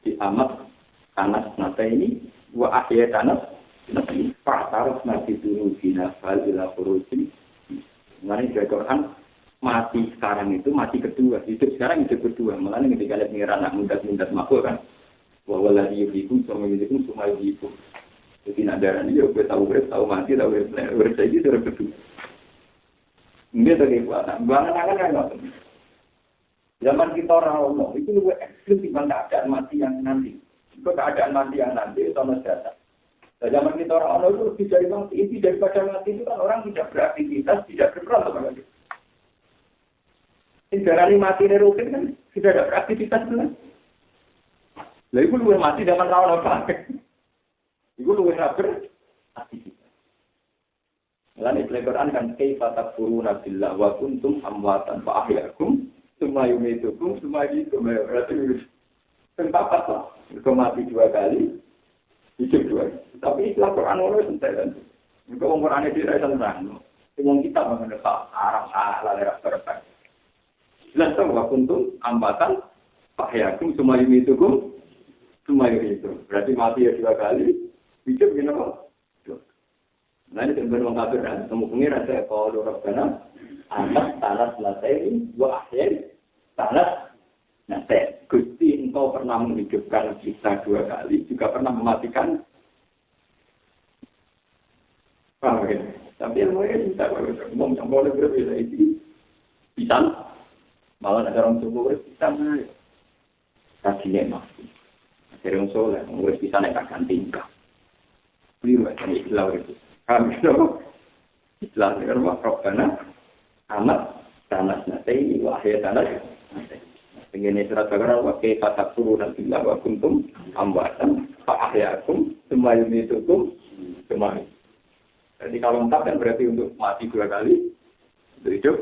Speaker 1: Di amat tanah nate ini wa ahyai tanah nate. Faktaros nasi dulu binafal ila kurujin. Mengenai Quran mati sekarang itu mati kedua. Hidup sekarang hidup kedua. Mengenai ketika lihat pengiran anak muda makhluk kan. Bahwa lagi yuhikum sama yuhikum semua yuhikum. Jadi nak darah ini ya gue tahu mati, tahu urip saja sudah kedua. Ini tadi buatan kan nggak. Zaman kita orang itu lebih ekstrim dibanding keadaan mati yang nanti. Itu keadaan mati yang nanti itu masih datang. Zaman kita orang itu lebih dari mati. Inti daripada mati itu kan orang tidak beraktivitas, tidak berperan. Darah mati dari rutin kan tidak ada beraktivitas kan. Lalu itu lebih mati zaman tahun apa? Itu lebih beraktivitas. Lalu Al-Quran kan kaifa takfuruna billah wa kuntum amwatan fa ahyakum tsumma yumitukum tsumma yuhyikum berarti tempat apa? Mati dua kali, hidup dua. Tapi istilah Quran itu sentai. Itu Quran itu tidak senang. Yang kita mengenai arah salah daerah berapa. Jelas tahu wa kuntum amwatan fa ahyakum tsumma yumitukum tsumma yuhyikum. Berarti mati ya dua kali, hidup gimana? Nah ini sebenarnya orang kafir kan, temu pengira saya kalau Rabbana atas tanah selesai dua akhir tanah nate. Gusti engkau pernah menghidupkan kita dua kali, juga pernah mematikan. Paham ya? Tapi ilmu ini bisa ngomong yang boleh berbeda itu bisa. Malah ada orang suku bisa mana? Kasihnya masih. Dari orang soleh, orang bisa naik tingkah. Beliau ini istilah itu. Kami itu istilah rumah Rabbana amat tanah nate wahya tanah nate. Begini surat Al-Baqarah wa kaifa takfuruna billahi wa kuntum amwatan fa ahyakum tsumma yumitukum tsumma. Jadi kalau lengkap kan berarti untuk mati dua kali, untuk hidup.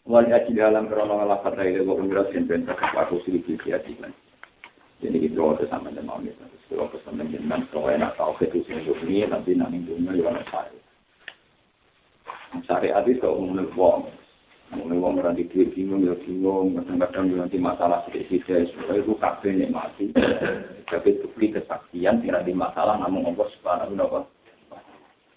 Speaker 1: Wali haji dalam kronologi lafaz la ilaha illallah yang bentuk aku sedikit diasikan. Jadi kita harus sama dengan orang itu. Kalau pesan dengan kalau enak tahu itu sendiri, tapi nanti dunia juga saya. Syariat itu menurut wong. Wong ora di duit bingung ya bingung, kadang-kadang yo nanti masalah sithik-sithik, supaya itu kabeh nek mati. Tapi itu kesaksian sing ora di masalah namung Allah Subhanahu wa